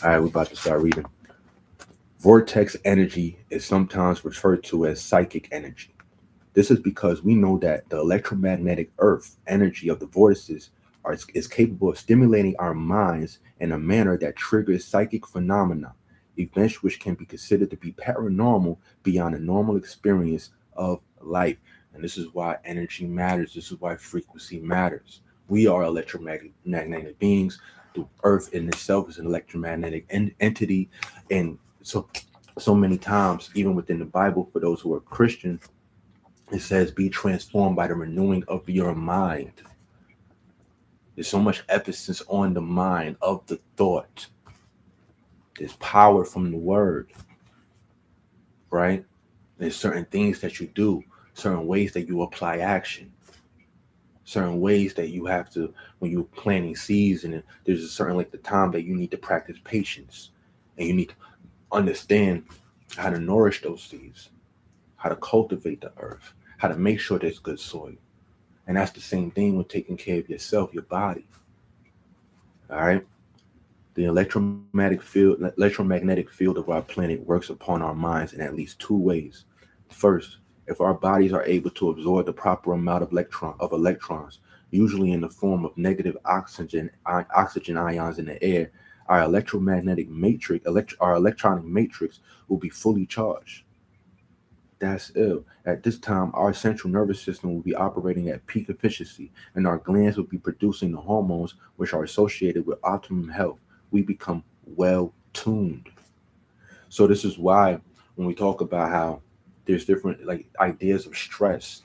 All right, we're about to start reading. Vortex energy is sometimes referred to as psychic energy. This is because we know that the electromagnetic earth energy of the vortices is capable of stimulating our minds in a manner that triggers psychic phenomena, events which can be considered to be paranormal beyond a normal experience of life. And this is why energy matters. This is why frequency matters. We are electromagnetic beings. The earth in itself is an electromagnetic entity. And so many times, even within the Bible, for those who are Christian, it says, be transformed by the renewing of your mind. There's so much emphasis on the mind of the thought. There's power from the word, right? There's certain things that you do, certain ways that you apply action, certain ways that you have to, when you're planting seeds, and there's a certain like the time that you need to practice patience, and you need to understand how to nourish those seeds, how to cultivate the earth, how to make sure there's good soil. And that's the same thing with taking care of yourself, your body. All right. The electromagnetic field of our planet works upon our minds in at least two ways. First, if our bodies are able to absorb the proper amount of electrons, usually in the form of negative oxygen ions in the air, our our electronic matrix will be fully charged. That's ill. At this time, our central nervous system will be operating at peak efficiency, and our glands will be producing the hormones which are associated with optimum health. We become well tuned. So this is why when we talk about how there's different like ideas of stress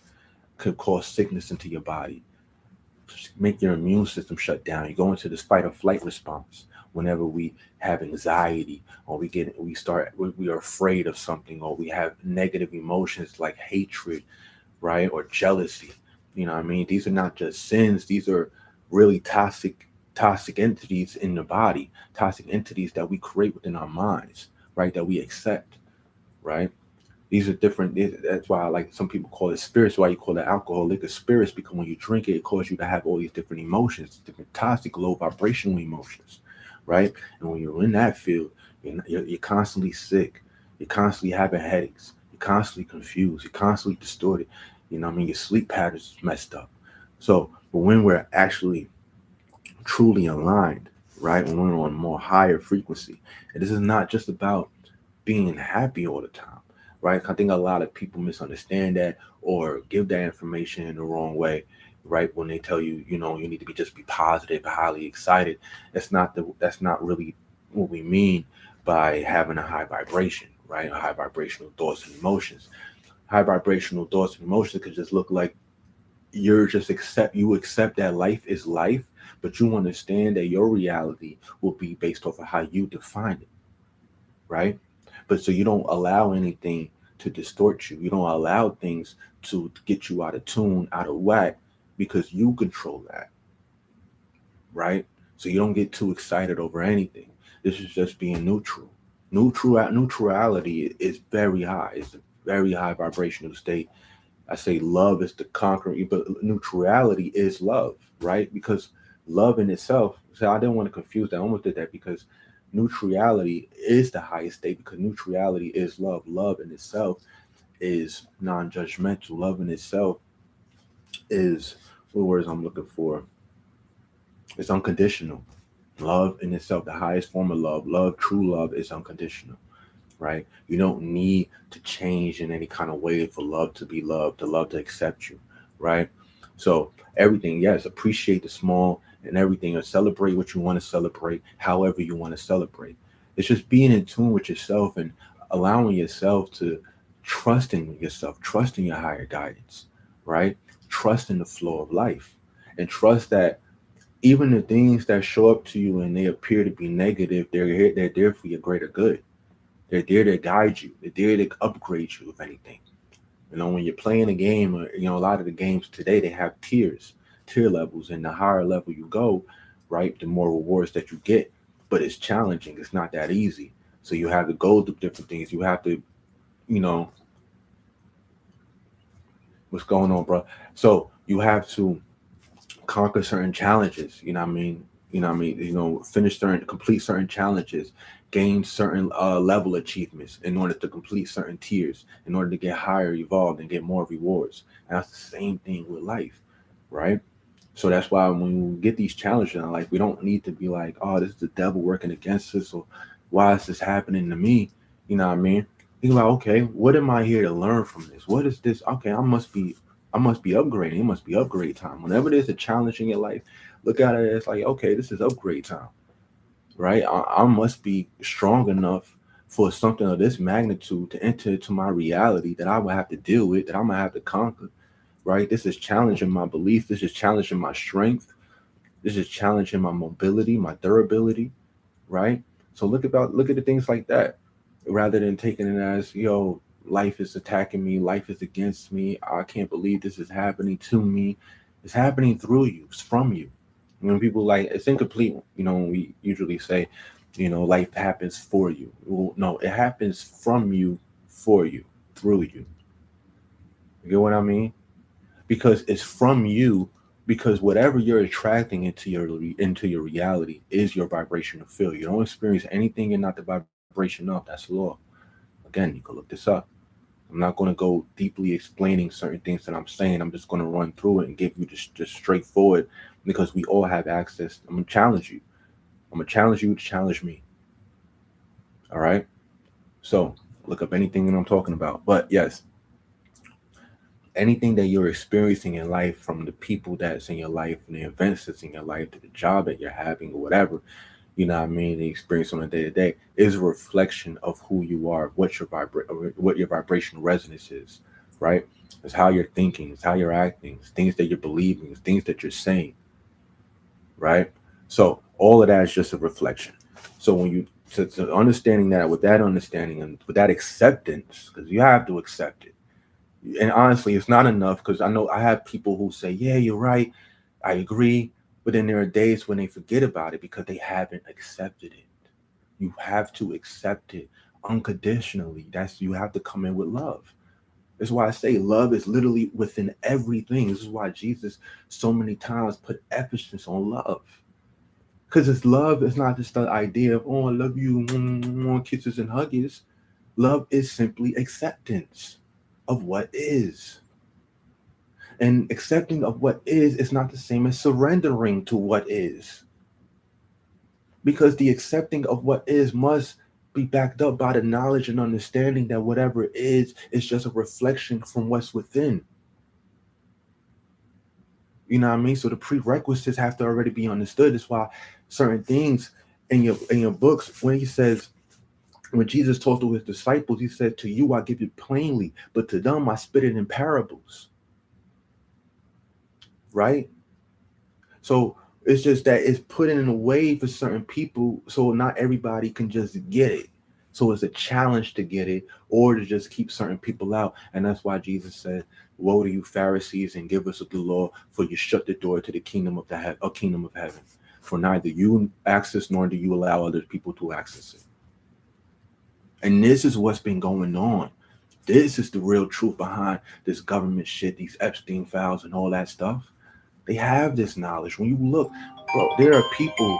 could cause sickness into your body, make your immune system shut down. You go into this fight or flight response whenever we have anxiety, or we are afraid of something, or we have negative emotions like hatred, right, or jealousy. You know what I mean? These are not just sins. These are really toxic entities in the body, toxic entities that we create within our minds, right, that we accept, right? These are different. That's why, like, some people call it spirits. Why you call it alcohol, liquor, spirits? Because when you drink it, it causes you to have all these different emotions, different toxic, low vibrational emotions, right? And when you're in that field, you're constantly sick. You're constantly having headaches. You're constantly confused. You're constantly distorted. You know what I mean? Your sleep patterns is messed up. So, but when we're actually truly aligned, right? When we're on more higher frequency, and this is not just about being happy all the time, right? I think a lot of people misunderstand that or give that information in the wrong way, right? When they tell you, you need to just be positive, highly excited. That's not really what we mean by having a high vibration, right? High vibrational thoughts and emotions. High vibrational thoughts and emotions could just look like you accept that life is life, but you understand that your reality will be based off of how you define it, right? But so you don't allow anything to distort you. You don't allow things to get you out of tune, out of whack, because you control that, right? So you don't get too excited over anything. This is just being neutral. Neutrality is very high. It's a very high vibrational state. I say love is the conquering, but neutrality is love, right? Because love in itself. So I didn't want to confuse that. I almost did that because neutrality is the highest state because neutrality is love. Love in itself is non-judgmental. Love in itself is what words I'm looking for. It's unconditional. Love in itself, the highest form of love, true love is unconditional, right? You don't need to change in any kind of way for love to be loved, to love to accept you, right? So everything, yes, appreciate the small and everything, or celebrate what you want to celebrate, however you want to celebrate. It's just being in tune with yourself and allowing yourself to trust in yourself, trust in your higher guidance, right? Trust in the flow of life, and trust that even the things that show up to you and they appear to be negative, they're here, they're there for your greater good. They're there to guide you. They're there to upgrade you, if anything. When you're playing a game, or, a lot of the games today, they have tier levels, and the higher level you go, right, the more rewards that you get. But it's challenging. It's not that easy. So you have to go through different things. You have to, you know, what's going on, bro? So you have to conquer certain challenges. You know what I mean? You know what I mean? Finish certain, complete certain challenges, gain certain level achievements in order to complete certain tiers, in order to get higher, evolved, and get more rewards. And that's the same thing with life, right? So that's why when we get these challenges in life, we don't need to be like, oh, this is the devil working against us, or why is this happening to me? You know what I mean? Think about, okay, what am I here to learn from this? What is this? Okay, I must be upgrading. It must be upgrade time. Whenever there's a challenge in your life, look at it as like, okay, this is upgrade time, right? I must be strong enough for something of this magnitude to enter into my reality that I will have to deal with, that I'm gonna have to conquer, right? This is challenging my belief. This is challenging my strength. This is challenging my mobility, my durability, right? So look at the things like that, rather than taking it as, yo, life is attacking me, life is against me. I can't believe this is happening to me. It's happening through you. It's from you. When people like it's incomplete, when we usually say, life happens for you. Well, no, it happens from you, for you, through you. You get what I mean? Because it's from you, because whatever you're attracting into your reality is your vibrational field. You don't experience anything you're not the vibration of. That's law. Again, you can look this up. I'm not going to go deeply explaining certain things that I'm saying. I'm just going to run through it and give you just straightforward, because we all have access. I'm going to challenge you. I'm going to challenge you to challenge me. All right. So look up anything that I'm talking about. But yes, anything that you're experiencing in life, from the people that's in your life and the events that's in your life to the job that you're having or whatever, what I mean, the experience on a day to day is a reflection of who you are, what your vibrational resonance is, right? It's how you're thinking, it's how you're acting, it's things that you're believing, it's things that you're saying, right? So all of that is just a reflection. So when you to understanding that, with that understanding and with that acceptance, because you have to accept it. And honestly, it's not enough, because I know I have people who say, yeah, you're right, I agree, but then there are days when they forget about it because they haven't accepted it. You have to accept it unconditionally. You have to come in with love. That's why I say love is literally within everything. This is why Jesus so many times put emphasis on love. Because it's love. It's not just the idea of, oh, I love you, kisses and huggies. Love is simply acceptance of what is. And accepting of what is not the same as surrendering to what is. Because the accepting of what is must be backed up by the knowledge and understanding that whatever it is just a reflection from what's within. You know what I mean? So the prerequisites have to already be understood. That's why certain things in your books, when Jesus talked to his disciples, he said, to you I give it plainly, but to them I spit it in parables. Right? So it's just that it's put in a way for certain people, so not everybody can just get it. So it's a challenge to get it, or to just keep certain people out. And that's why Jesus said, woe to you Pharisees and givers of the law, for you shut the door to the kingdom of heaven. For neither you access nor do you allow other people to access it. And this is what's been going on. This is the real truth behind this government shit, these Epstein files and all that stuff. They have this knowledge. When you look, bro, there are people.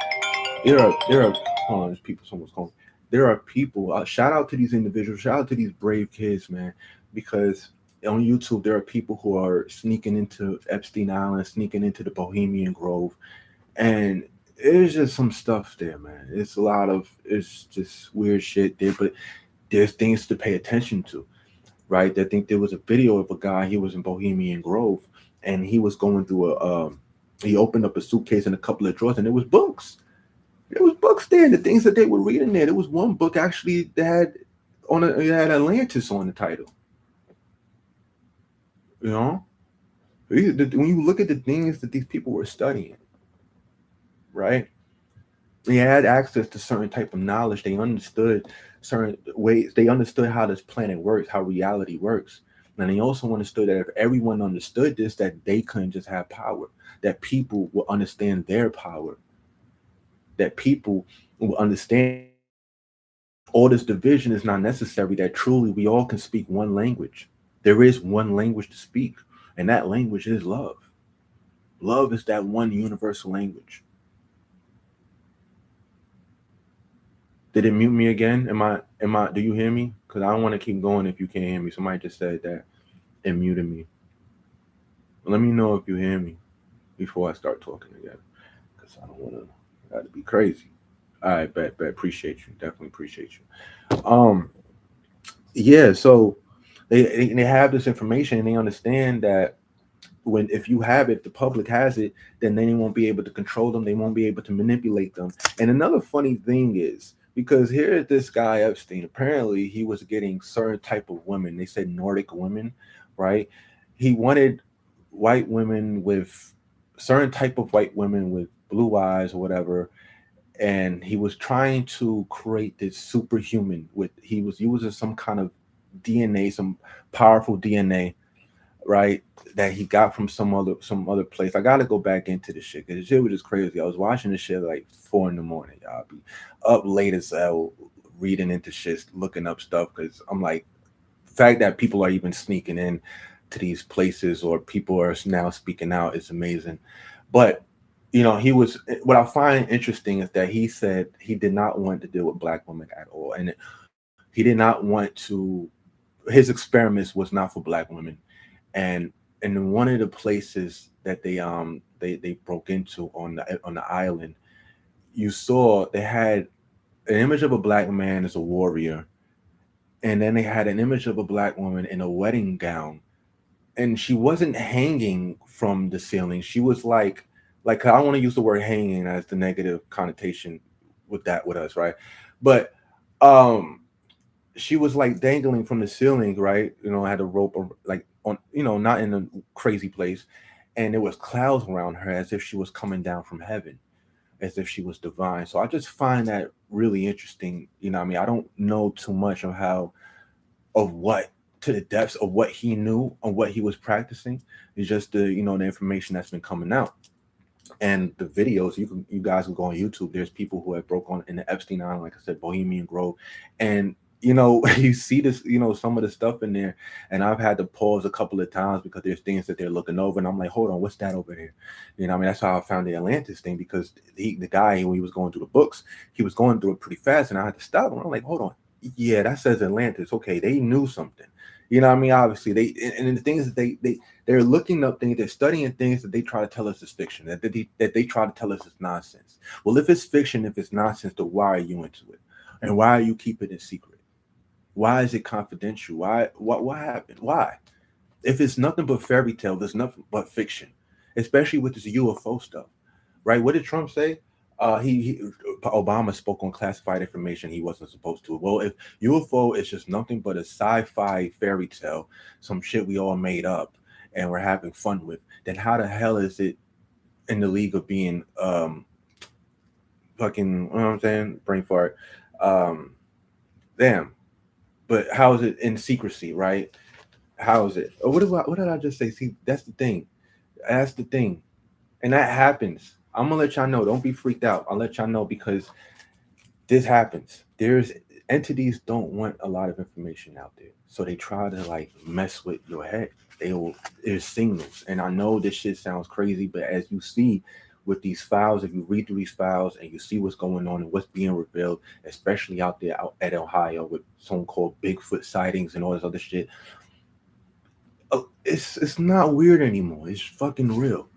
There are. Hold on, there's people. Someone's calling. There are people. Shout out to these individuals. Shout out to these brave kids, man. Because on YouTube, there are people who are sneaking into Epstein Island, sneaking into the Bohemian Grove, and there's just some stuff there, man. It's just weird shit there, but there's things to pay attention to, right? I think there was a video of a guy. He was in Bohemian Grove, and he was going through he opened up a suitcase and a couple of drawers, and there was books. There was books there. The things that they were reading there. There was one book actually that had it had Atlantis on the title. You know, when you look at the things that these people were studying, right? They had access to certain type of knowledge. They understood certain ways. They understood how this planet works, how reality works. And they also understood that if everyone understood this, that they couldn't just have power, that people will understand their power, that people will understand all this division is not necessary, that truly we all can speak one language. There is one language to speak, and that language is love. Love is that one universal language. Did it mute me again? Do you hear me? Because I don't want to keep going if you can't hear me. Somebody just said that it muted me. Let me know if you hear me before I start talking again. Because I don't want to, that to be crazy. All right, bet. Appreciate you. Definitely appreciate you. Yeah, so they have this information and they understand that when if you have it, the public has it, then they won't be able to control them. They won't be able to manipulate them. And another funny thing is because here is this guy Epstein. Apparently, he was getting certain type of women. They said Nordic women, right? He wanted white women with certain type of white women with blue eyes or whatever, and he was trying to create this superhuman with he was using some kind of DNA, some powerful DNA, right? That he got from some other place. I gotta go back into this shit because the shit was just crazy. I was watching this shit like 4 in the morning. Y'all be up late as hell reading into shit, looking up stuff because I'm like, the fact that people are even sneaking in to these places or people are now speaking out is amazing. But he was what I find interesting is that he said he did not want to deal with black women at all. And he did not want to his experiments was not for black women. And in one of the places that they broke into on the island, you saw they had an image of a black man as a warrior, and then they had an image of a black woman in a wedding gown, and she wasn't hanging from the ceiling. She was like I don't want to use the word hanging as the negative connotation with that with us, right? But um she was like dangling from the ceiling, right? Had a rope like on, not in a crazy place, and there was clouds around her as if she was coming down from heaven, as if she was divine. So I just find that really interesting. What I mean, I don't know too much of how of what to the depths of what he knew and what he was practicing. It's just the information that's been coming out and the videos. You guys can go on YouTube. There's people who have broke on in the Epstein Island, like I said, Bohemian Grove, and you see this, some of the stuff in there, and I've had to pause a couple of times because there's things that they're looking over, and I'm like, hold on, what's that over there? What I mean, that's how I found the Atlantis thing because the guy when he was going through the books, he was going through it pretty fast, and I had to stop him. I'm like, hold on, yeah, that says Atlantis. Okay, they knew something. What I mean? Obviously, and the things that they're looking up things, they're studying things that they try to tell us is fiction, that they try to tell us is nonsense. Well, if it's fiction, if it's nonsense, then why are you into it? And why are you keeping it secret? Why is it confidential? Why? What happened? Why? If it's nothing but fairy tale, there's nothing but fiction, especially with this UFO stuff, right? What did Trump say? He Obama spoke on classified information he wasn't supposed to. Well, if UFO is just nothing but a sci-fi fairy tale, some shit we all made up and we're having fun with, then how the hell is it in the league of being fucking? You know what I'm saying? Brain fart. Um, damn. But how is it in secrecy, right? How is it? Or what did I just say? See, that's the thing. That's the thing. And that happens. I'm gonna let y'all know. Don't be freaked out. I'll let y'all know because this happens. There's entities don't want a lot of information out there. So they try to like mess with your head. There's signals. And I know this shit sounds crazy, but as you see with these files, if you read through these files and you see what's going on and what's being revealed, especially out there out at Ohio with something called Bigfoot sightings and all this other shit, it's not weird anymore. It's fucking real.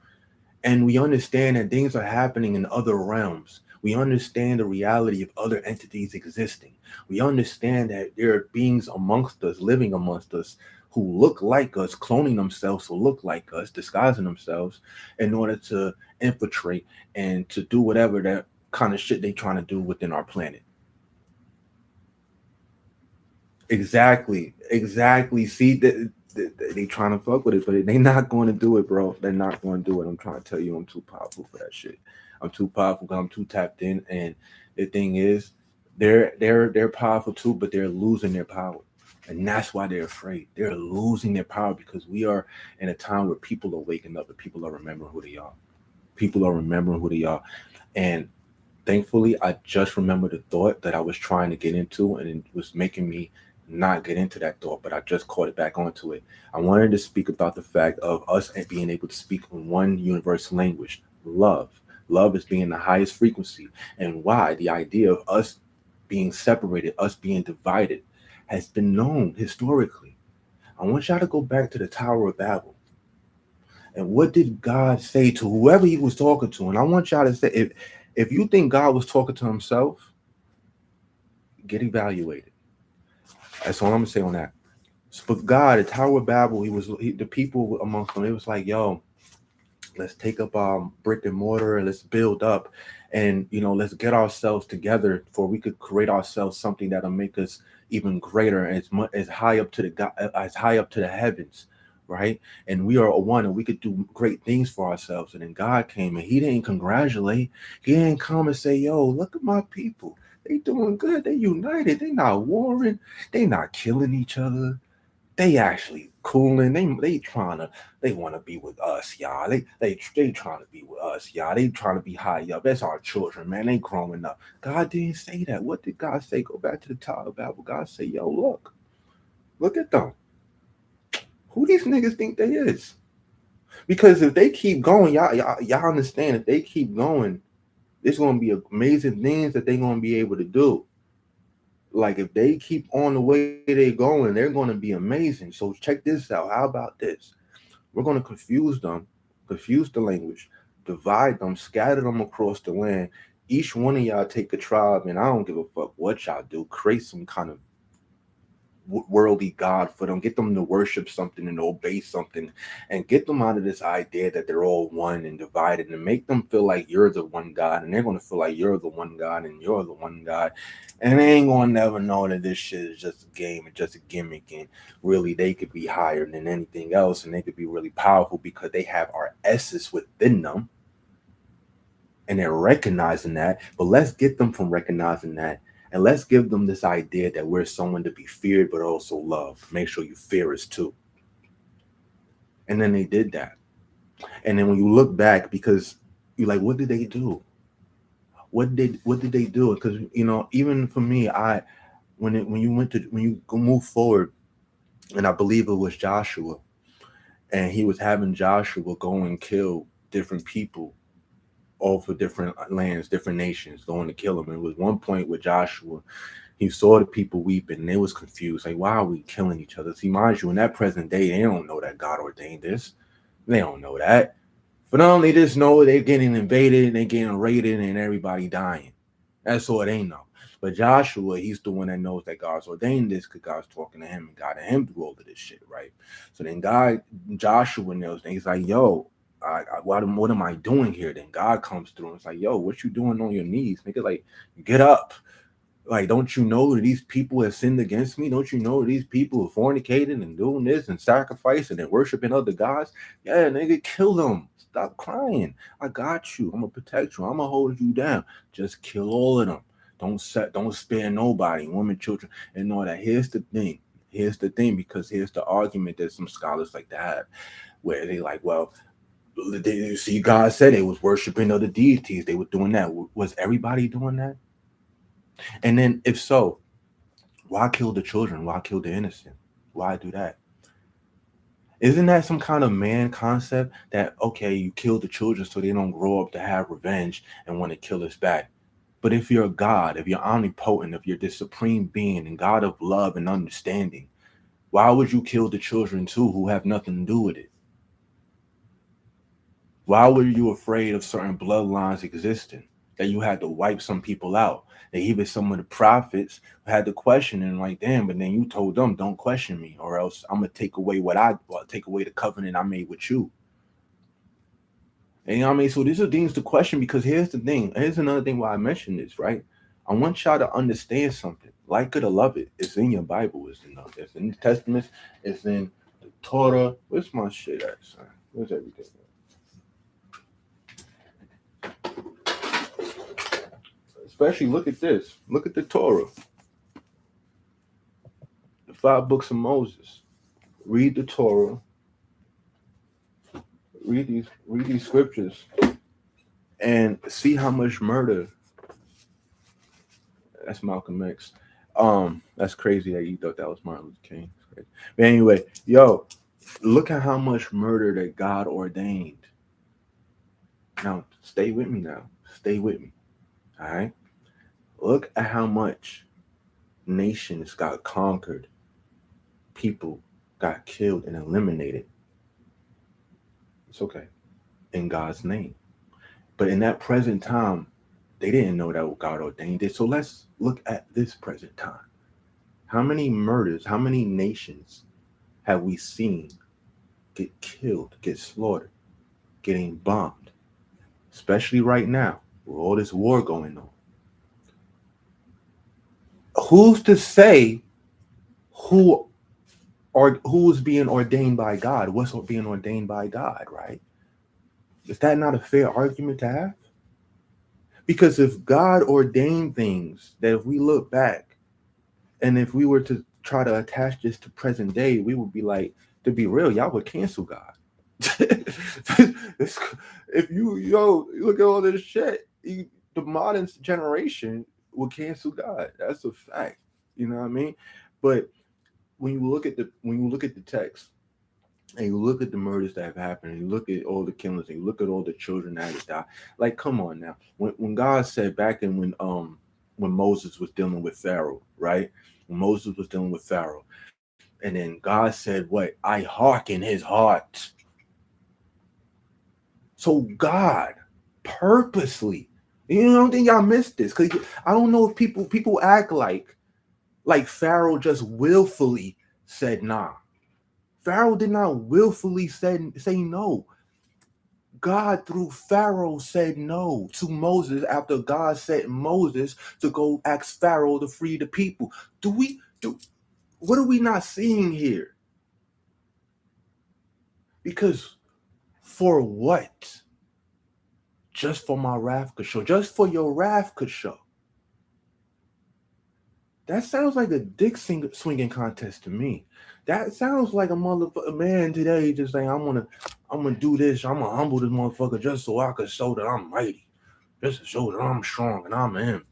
And we understand that things are happening in other realms. We understand the reality of other entities existing. We understand that there are beings amongst us, living amongst us, who look like us, cloning themselves to look like us, disguising themselves in order to infiltrate and to do whatever that kind of shit they trying to do within our planet. Exactly. See that they trying to fuck with it, but they not going to do it, bro. They're not going to do it. I'm trying to tell you, I'm too powerful for that shit. I'm too powerful because I'm too tapped in. And the thing is, they're powerful too, but they're losing their power, and that's why they're afraid. They're losing their power because we are in a time where people are waking up and people are remembering who they are. People are remembering who they are, and thankfully, I just remembered the thought that I was trying to get into, and it was making me not get into that thought, but I just caught it back onto it. I wanted to speak about the fact of us being able to speak in one universal language, love. Love is being the highest frequency, and why the idea of us being separated, us being divided, has been known historically. I want y'all to go back to the Tower of Babel. And what did God say to whoever he was talking to? And I want y'all to say, if you think God was talking to himself, get evaluated. That's all I'm gonna say on that. But God, the Tower of Babel, the people amongst them. It was like, yo, let's take up brick and mortar and let's build up, and let's get ourselves together for we could create ourselves something that'll make us even greater, as much as high up to the God, as high up to the heavens, right? And we are a one, and we could do great things for ourselves. And then God came, and he didn't congratulate. He didn't come and say, yo, look at my people, they doing good, they united, they not warring, they not killing each other, they actually cooling. They want to be with us, y'all. They trying to be with us, y'all. They trying to be high up. That's our children, man. They growing up. God didn't say that. What did God say? Go back to the Tower of Babel. God say, yo, look at them. Who these niggas think they is? Because if they keep going, y'all understand. If they keep going, there's gonna be amazing things that they're gonna be able to do. Like if they keep on the way they're going, they're going to be amazing. So check this out. How about this? We're going to confuse them, confuse the language, divide them, scatter them across the land. Each one of y'all take a tribe, and I don't give a fuck what y'all do. Create some kind of worldly god for them, get them to worship something and obey something, and get them out of this idea that they're all one and divided, and make them feel like you're the one God, and they're going to feel like you're the one God and you're the one God, and they ain't going to never know that this shit is just a game and just a gimmick, and really they could be higher than anything else, and they could be really powerful because they have our essence within them, and they're recognizing that. But let's get them from recognizing that, and let's give them this idea that we're someone to be feared, but also loved. Make sure you fear us too. And then they did that. And then when you look back, because you're like, what did they do? What did they do? Because even for me, when you go move forward, and I believe it was Joshua, and he was having Joshua go and kill different people all for different lands, different nations, going to kill them. And it was one point with Joshua, he saw the people weeping, and they was confused, like, why are we killing each other? See, mind you, in that present day, they don't know that God ordained this. They don't know that. For them, they just know they're getting invaded, and they're getting raided, and everybody dying. That's all they know. But Joshua, he's the one that knows that God's ordained this because God's talking to him and guiding him through all of this shit, right? So then Joshua knows, and he's like, yo, what am I doing here? Then God comes through and it's like, yo, what you doing on your knees? Nigga, like, get up. Like, don't you know that these people have sinned against me? Don't you know that these people are fornicating and doing this and sacrificing and worshiping other gods? Yeah, nigga, kill them. Stop crying. I got you. I'm gonna protect you. I'm gonna hold you down. Just kill all of them. Don't spare nobody, women, children, and all that. Here's the thing. Because here's the argument that some scholars like to have, where they like, well, you see, God said they was worshiping other deities. They were doing that. Was everybody doing that? And then, if so, why kill the children? Why kill the innocent? Why do that? Isn't that some kind of man concept that, okay, you kill the children so they don't grow up to have revenge and want to kill us back? But if you're a God, if you're omnipotent, if you're this supreme being and God of love and understanding, why would you kill the children too who have nothing to do with it? Why were you afraid of certain bloodlines existing that you had to wipe some people out? That even some of the prophets had to question and like, damn, but then you told them, don't question me, or else I'm gonna take away take away the covenant I made with you. And you know what I mean? So these are things to question because here's the thing. Here's another thing why I mentioned this, right? I want y'all to understand something. Like it or love it, it's in your Bible. It's in the Testament. It's in the Torah. Where's my shit at, son? Where's everything? Especially look at this. Look at the Torah. The 5 books of Moses. Read the Torah. Read these scriptures and see how much murder. That's Malcolm X. That's crazy that you thought that was Martin Luther King. But anyway, yo, look at how much murder that God ordained. Now, stay with me now. Stay with me. All right. Look at how much nations got conquered, people got killed and eliminated. It's okay. In God's name. But in that present time, they didn't know that God ordained it. So let's look at this present time. How many murders, how many nations have we seen get killed, get slaughtered, getting bombed? Especially right now, with all this war going on. Who's to say who who's being ordained by God? What's being ordained by God, right? Is that not a fair argument to have? Because if God ordained things, that if we look back and if we were to try to attach this to present day, we would be like, to be real, y'all would cancel God. If you look at all this shit, the modern generation will cancel God. That's a fact. You know what I mean? But when you look at the text and you look at the murders that have happened, and you look at all the killings, and you look at all the children that have died, like come on now. When God said back in when Moses was dealing with Pharaoh, right? When Moses was dealing with Pharaoh, and then God said, "What? I hearken his heart." So God purposely, I don't think y'all missed this because I don't know if people act like Pharaoh just willfully said nah. Pharaoh did not willfully say no. God through Pharaoh said no to Moses after God sent Moses to go ask Pharaoh to free the people. Do what are we not seeing here? Because for what? Just for my wrath could show. Just for your wrath could show. That sounds like a swinging contest to me. That sounds like a motherfucker man today just saying, I'm gonna do this. I'm gonna humble this motherfucker just so I could show that I'm mighty, just to show that I'm strong and I'm him.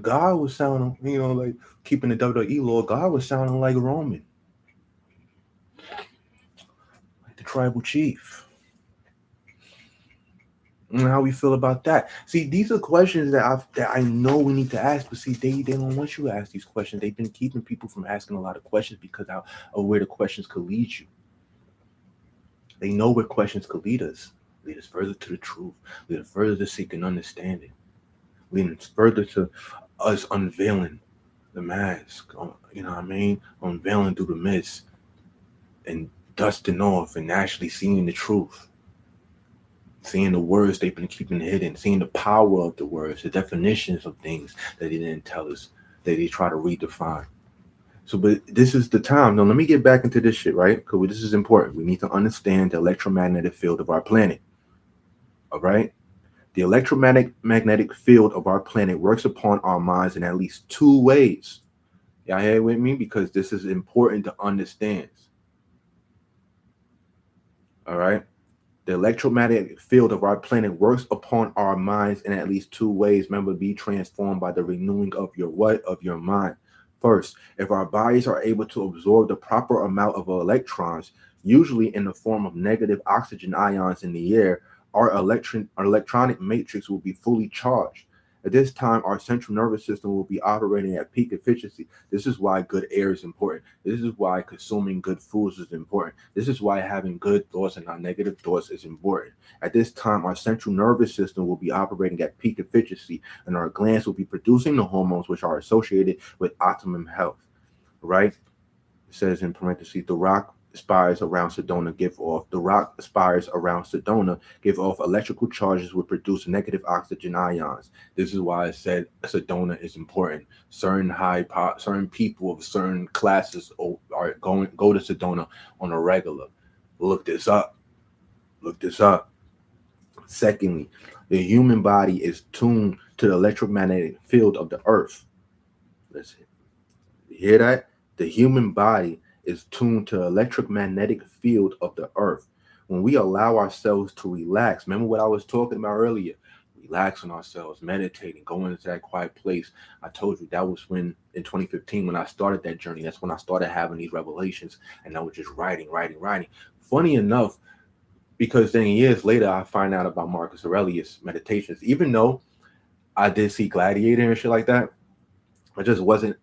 God was sounding, like keeping the WWE law. God was sounding like Roman, like the tribal chief. And how we feel about that. See, these are questions that I know we need to ask, but see, they don't want you to ask these questions. They've been keeping people from asking a lot of questions because of where the questions could lead you. They know where questions could lead us further to the truth, lead us further to seeking understanding, lead us further to us unveiling the mask. You know what I mean? Unveiling through the mist and dusting off and actually seeing the truth. Seeing the words they've been keeping hidden, seeing the power of the words, the definitions of things that they didn't tell us, that they try to redefine. So, but this is the time. Now, let me get back into this shit, right? Because this is important. We need to understand the electromagnetic field of our planet. All right? The electromagnetic field of our planet works upon our minds in at least two ways. Y'all here with me? Because this is important to understand. All right? The electromagnetic field of our planet works upon our minds in at least two ways. Remember, be transformed by the renewing of your what? Of your mind. First, if our bodies are able to absorb the proper amount of electrons, usually in the form of negative oxygen ions in the air, our electronic matrix will be fully charged. At this time, our central nervous system will be operating at peak efficiency. This is why good air is important. This is why consuming good foods is important. This is why having good thoughts and not negative thoughts is important. At this time, our central nervous system will be operating at peak efficiency, and our glands will be producing the hormones which are associated with optimum health. Right? It says in parentheses, the rock spires around Sedona give off electrical charges which produce negative oxygen ions. This is why I said Sedona is important. Certain people of certain classes go to Sedona on a regular. Look this up. Look this up. Secondly, the human body is tuned to the electromagnetic field of the earth. Listen, you hear that? The human body is tuned to the electromagnetic field of the earth. When we allow ourselves to relax, remember what I was talking about earlier? Relaxing ourselves, meditating, going into that quiet place. I told you that was when in 2015 when I started that journey. That's when I started having these revelations, and I was just writing. Funny enough, because then years later I find out about Marcus Aurelius meditations. Even though I did see Gladiator and shit like that, it just wasn't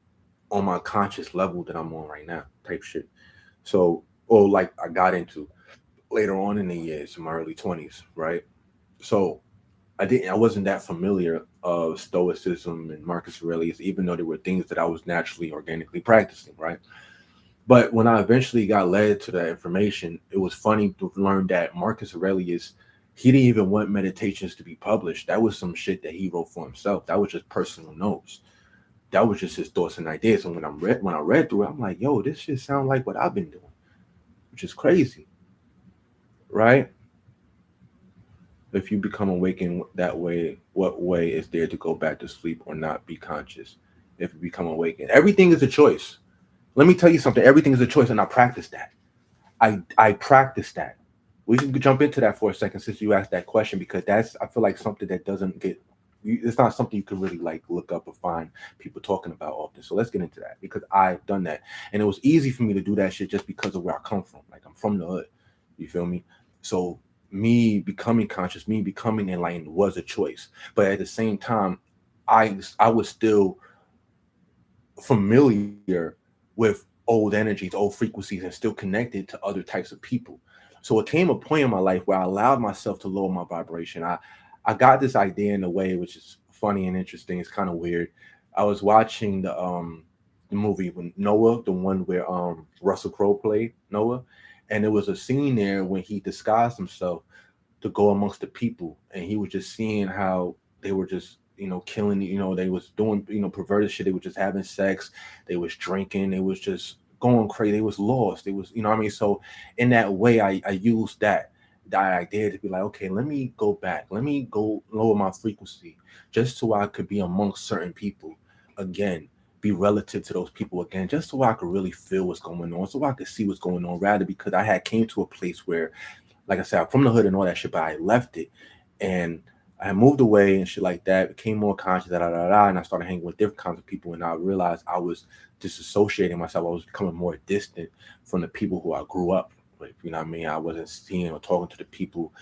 on my conscious level that I'm on right now, type shit. So, or like I got into later on in the years, in my early 20s, right? So I wasn't that familiar of Stoicism and Marcus Aurelius, even though there were things that I was naturally, organically practicing, right? But when I eventually got led to that information, it was funny to learn that Marcus Aurelius, he didn't even want meditations to be published. That was some shit that he wrote for himself. That was just personal notes. That was just his thoughts and ideas. And when I read through it, I'm like, yo, this shit sound like what I've been doing, which is crazy, right? If you become awakened that way, what way is there to go back to sleep or not be conscious? If you become awakened, everything is a choice. Let me tell you something. Everything is a choice, and I practice that. I practice that. We can jump into that for a second since you asked that question because that's I feel like something that doesn't get. It's not something you can really like look up or find people talking about often. So let's get into that because I've done that, and it was easy for me to do that shit just because of where I come from. Like I'm from the hood. You feel me? So me becoming conscious, me becoming enlightened was a choice, but at the same time, I was still familiar with old energies, old frequencies, and still connected to other types of people. So it came a point in my life where I allowed myself to lower my vibration. I got this idea in a way which is funny and interesting. It's kind of weird. I was watching the movie with Noah, the one where Russell Crowe played Noah, and there was a scene there when he disguised himself to go amongst the people, and he was just seeing how they were just killing, they was doing perverted shit. They were just having sex, they was drinking, they was just going crazy, they was lost, they was what I mean. So in that way, I used that idea to be like, okay, let me go back, let me go lower my frequency just so I could be amongst certain people again, be relative to those people again, just so I could really feel what's going on, so I could see what's going on, rather because I had came to a place where, like I said, I'm from the hood and all that shit, but I left it and I moved away and shit like that, became more conscious, and I started hanging with different kinds of people, and I realized I was disassociating myself. I was becoming more distant from the people who I grew up with. You know what I mean? I wasn't seeing or talking to the people,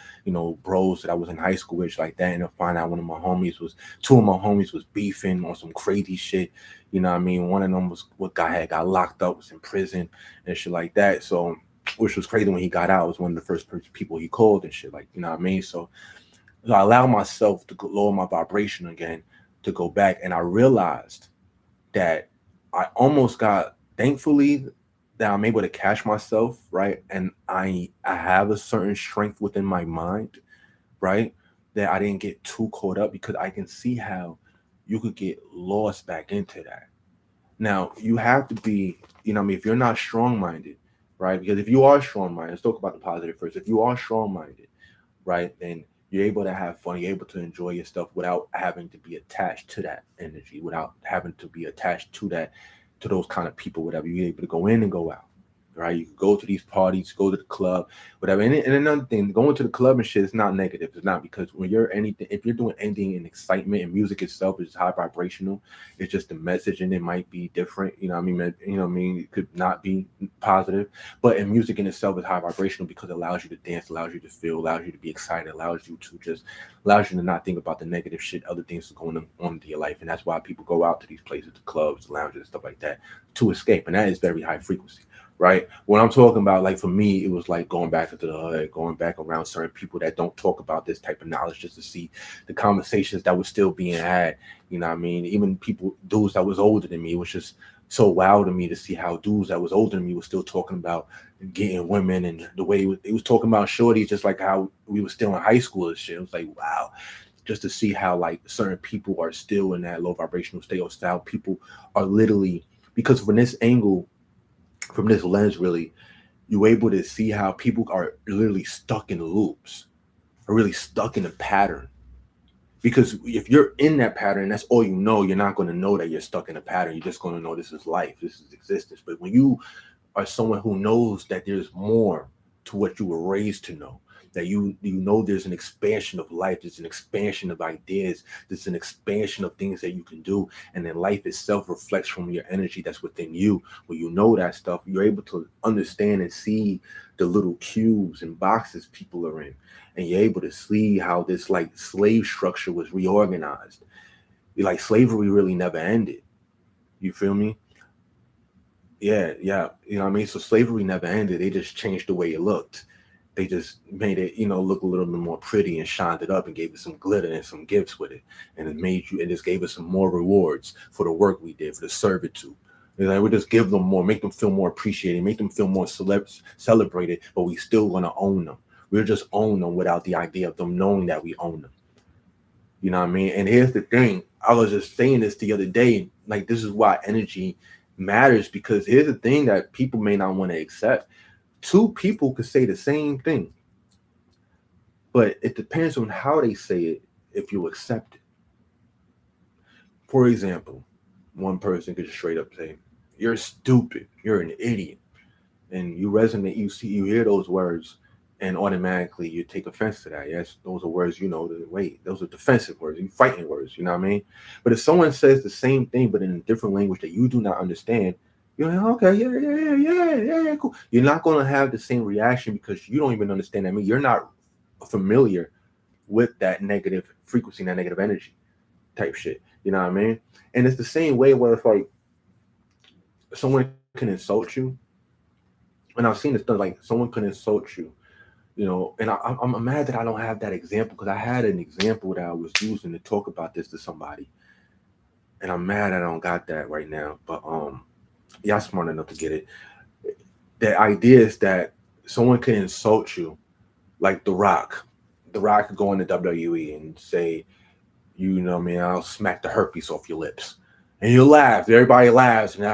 bros that I was in high school with, like that. And I find out two of my homies was beefing on some crazy shit. You know what I mean? One of them was what guy had got locked up, was in prison and shit like that. So which was crazy when he got out. I was one of the first people he called and shit, like, you know what I mean? So I allowed myself to lower my vibration again, to go back, and I realized that I almost got, thankfully, that I'm able to catch myself, right? And I have a certain strength within my mind, right? That I didn't get too caught up because I can see how you could get lost back into that. Now you have to be, what I mean, if you're not strong minded, right? Because if you are strong minded, let's talk about the positive first. If you are strong minded, right, then you're able to have fun, you're able to enjoy your stuff without having to be attached to that energy, without having to be attached to that, to those kind of people, whatever. You're able to go in and go out. Right, you can go to these parties, go to the club, whatever. And another thing, going to the club and shit is not negative. It's not, because when you're anything, if you're doing anything in excitement, and music itself is high vibrational, it's just the message and it might be different. You know what I mean? It could not be positive, but in music in itself is high vibrational because it allows you to dance, allows you to feel, allows you to be excited, allows you to not think about the negative shit, other things going on in your life. And that's why people go out to these places, the clubs, the lounges, and stuff like that, to escape. And that is very high frequency. Right. What I'm talking about, like for me, it was like going back into the hood, going back around certain people that don't talk about this type of knowledge, just to see the conversations that were still being had. You know what I mean? Even people, dudes that was older than me, it was just so wild to me to see how dudes that was older than me was still talking about getting women, and the way it was talking about shorties, just like how we were still in high school and shit. It was like, wow, just to see how like certain people are still in that low vibrational state, or style people are literally, because from this angle, from this lens, really, you're able to see how people are literally stuck in loops, are really stuck in a pattern. Because if you're in that pattern, that's all you know, you're not going to know that you're stuck in a pattern. You're just going to know this is life, this is existence. But when you are someone who knows that there's more to what you were raised to know, that you know there's an expansion of life, there's an expansion of ideas, there's an expansion of things that you can do, and then life itself reflects from your energy that's within you. When you know that stuff, you're able to understand and see the little cubes and boxes people are in, and you're able to see how this like slave structure was reorganized. Like slavery really never ended. You feel me? Yeah, yeah. You know what I mean? So slavery never ended. They just changed the way it looked. They just made it, look a little bit more pretty and shined it up and gave it some glitter and some gifts with it. And it just gave us some more rewards for the work we did, for the servitude. Like we just give them more, make them feel more appreciated, make them feel more celebrated, but we still gonna own them. We'll just own them without the idea of them knowing that we own them. You know what I mean? And here's the thing. I was just saying this the other day. Like, this is why energy matters, because here's the thing that people may not want to accept. Two people could say the same thing, but it depends on how they say it if you accept it. For example, one person could just straight up say, "You're stupid, you're an idiot." And you resonate, you hear those words, and automatically you take offense to that. Yes, those are words, wait, those are defensive words, you fighting words, you know what I mean? But if someone says the same thing but in a different language that you do not understand, you're like, okay, yeah, cool. You're not going to have the same reaction because you don't even understand that. I mean, you're not familiar with that negative frequency, that negative energy type shit. You know what I mean? And it's the same way where it's like someone can insult you, and I've seen this done. Like someone can insult you, and I'm mad that I don't have that example, because I had an example that I was using to talk about this to somebody, and I'm mad I don't got that right now. But y'all smart enough to get it. The idea is that someone can insult you, like The Rock. The Rock could go in the WWE and say, what I mean, I'll smack the herpes off your lips. And you laugh. Everybody laughs. And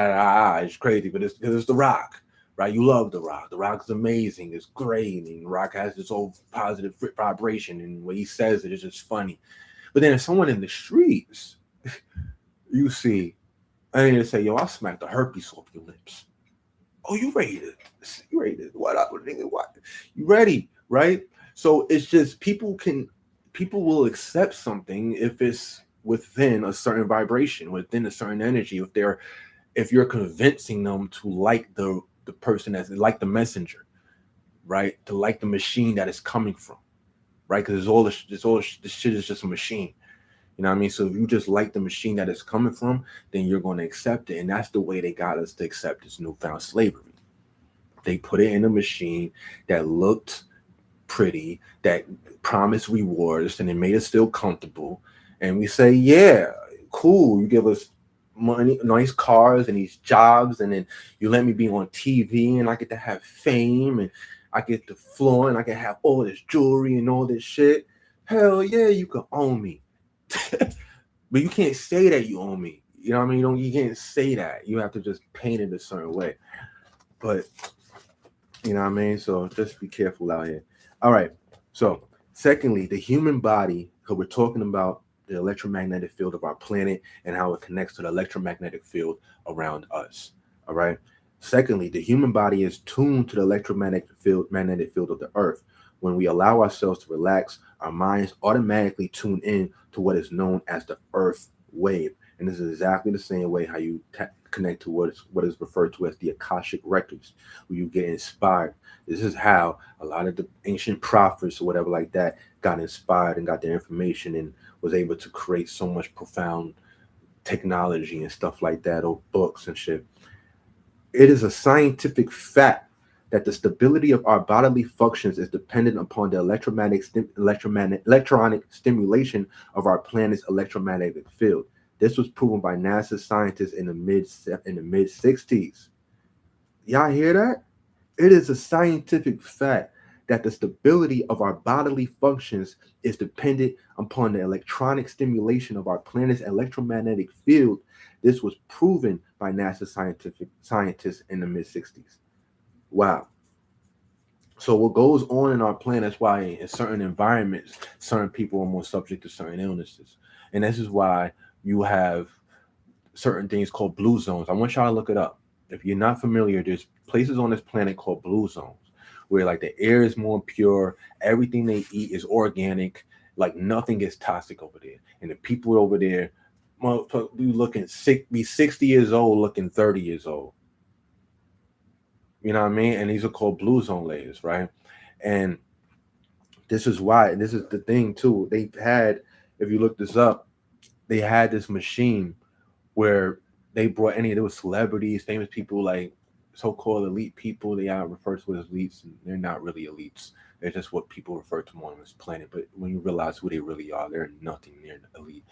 it's crazy, but it's The Rock, right? You love The Rock. The Rock is amazing. It's great. And The Rock has this whole positive vibration. And what he says, it's just funny. But then if someone in the streets, you see, and they say, yo, I'll smack the herpes off your lips. Oh, you ready to what up, nigga? What? You ready, right? So it's just people will accept something if it's within a certain vibration, within a certain energy. If you're convincing them to like the person, that's like the messenger, right? To like the machine that is coming from, right? Because this shit is just a machine. You know what I mean? So if you just like the machine that it's coming from, then you're going to accept it. And that's the way they got us to accept this newfound slavery. They put it in a machine that looked pretty, that promised rewards, and it made us feel comfortable. And we say, yeah, cool. You give us money, nice cars, and these jobs, and then you let me be on TV, and I get to have fame, and I get to flaunt, and I can have all this jewelry and all this shit. Hell yeah, you can own me. But you can't say that you own me. You know what I mean? You can't say that. You have to just paint it a certain way. But you know what I mean? So just be careful out here. All right. So secondly, the human body, because we're talking about the electromagnetic field of our planet and how it connects to the electromagnetic field around us. All right. Secondly, the human body is tuned to the magnetic field of the earth. When we allow ourselves to relax, our minds automatically tune in to what is known as the earth wave. And this is exactly the same way how you connect to what is referred to as the Akashic records, where you get inspired. This is how a lot of the ancient prophets or whatever like that got inspired and got their information and was able to create so much profound technology and stuff like that, or books and shit. It is a scientific fact that the stability of our bodily functions is dependent upon the electronic stimulation of our planet's electromagnetic field. This was proven by NASA scientists in the mid 60s. Y'all hear that? It is a scientific fact that the stability of our bodily functions is dependent upon the electronic stimulation of our planet's electromagnetic field. This was proven by NASA scientists in the mid 60s. Wow. So what goes on in our planet, that's why in certain environments, certain people are more subject to certain illnesses. And this is why you have certain things called blue zones. I want y'all to look it up. If you're not familiar, there's places on this planet called blue zones, where like the air is more pure, everything they eat is organic, like nothing is toxic over there, and the people over there, motherfucker, be looking sick, be 60 years old, looking 30 years old. You know what I mean? And these are called blue zone layers, right? And this is why, this is the thing too. They had, if you look this up, they had this machine where they brought any, there was celebrities, famous people, like so-called elite people. They are referred to as elites, and they're not really elites. They're just what people refer to them on this planet. But when you realize who they really are, they're nothing near elite,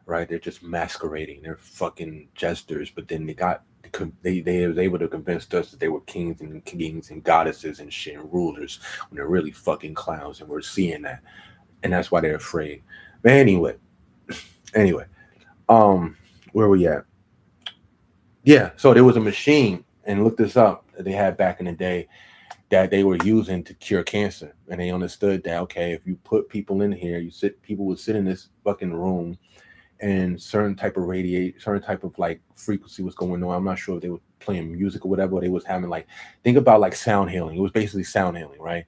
right? They're just masquerading. They're fucking jesters. But then they was able to convince us that they were kings and goddesses and shit and rulers when they're really fucking clowns, and we're seeing that, and that's why they're afraid. But anyway, where we at? Yeah, so there was a machine, and look this up, that they had back in the day that they were using to cure cancer, and they understood that, okay, if you put people in here, people would sit in this fucking room, and certain type of radiate, certain type of like frequency was going on. I'm not sure if they were playing music or whatever, or they was having like, think about like sound healing. It was basically sound healing, right?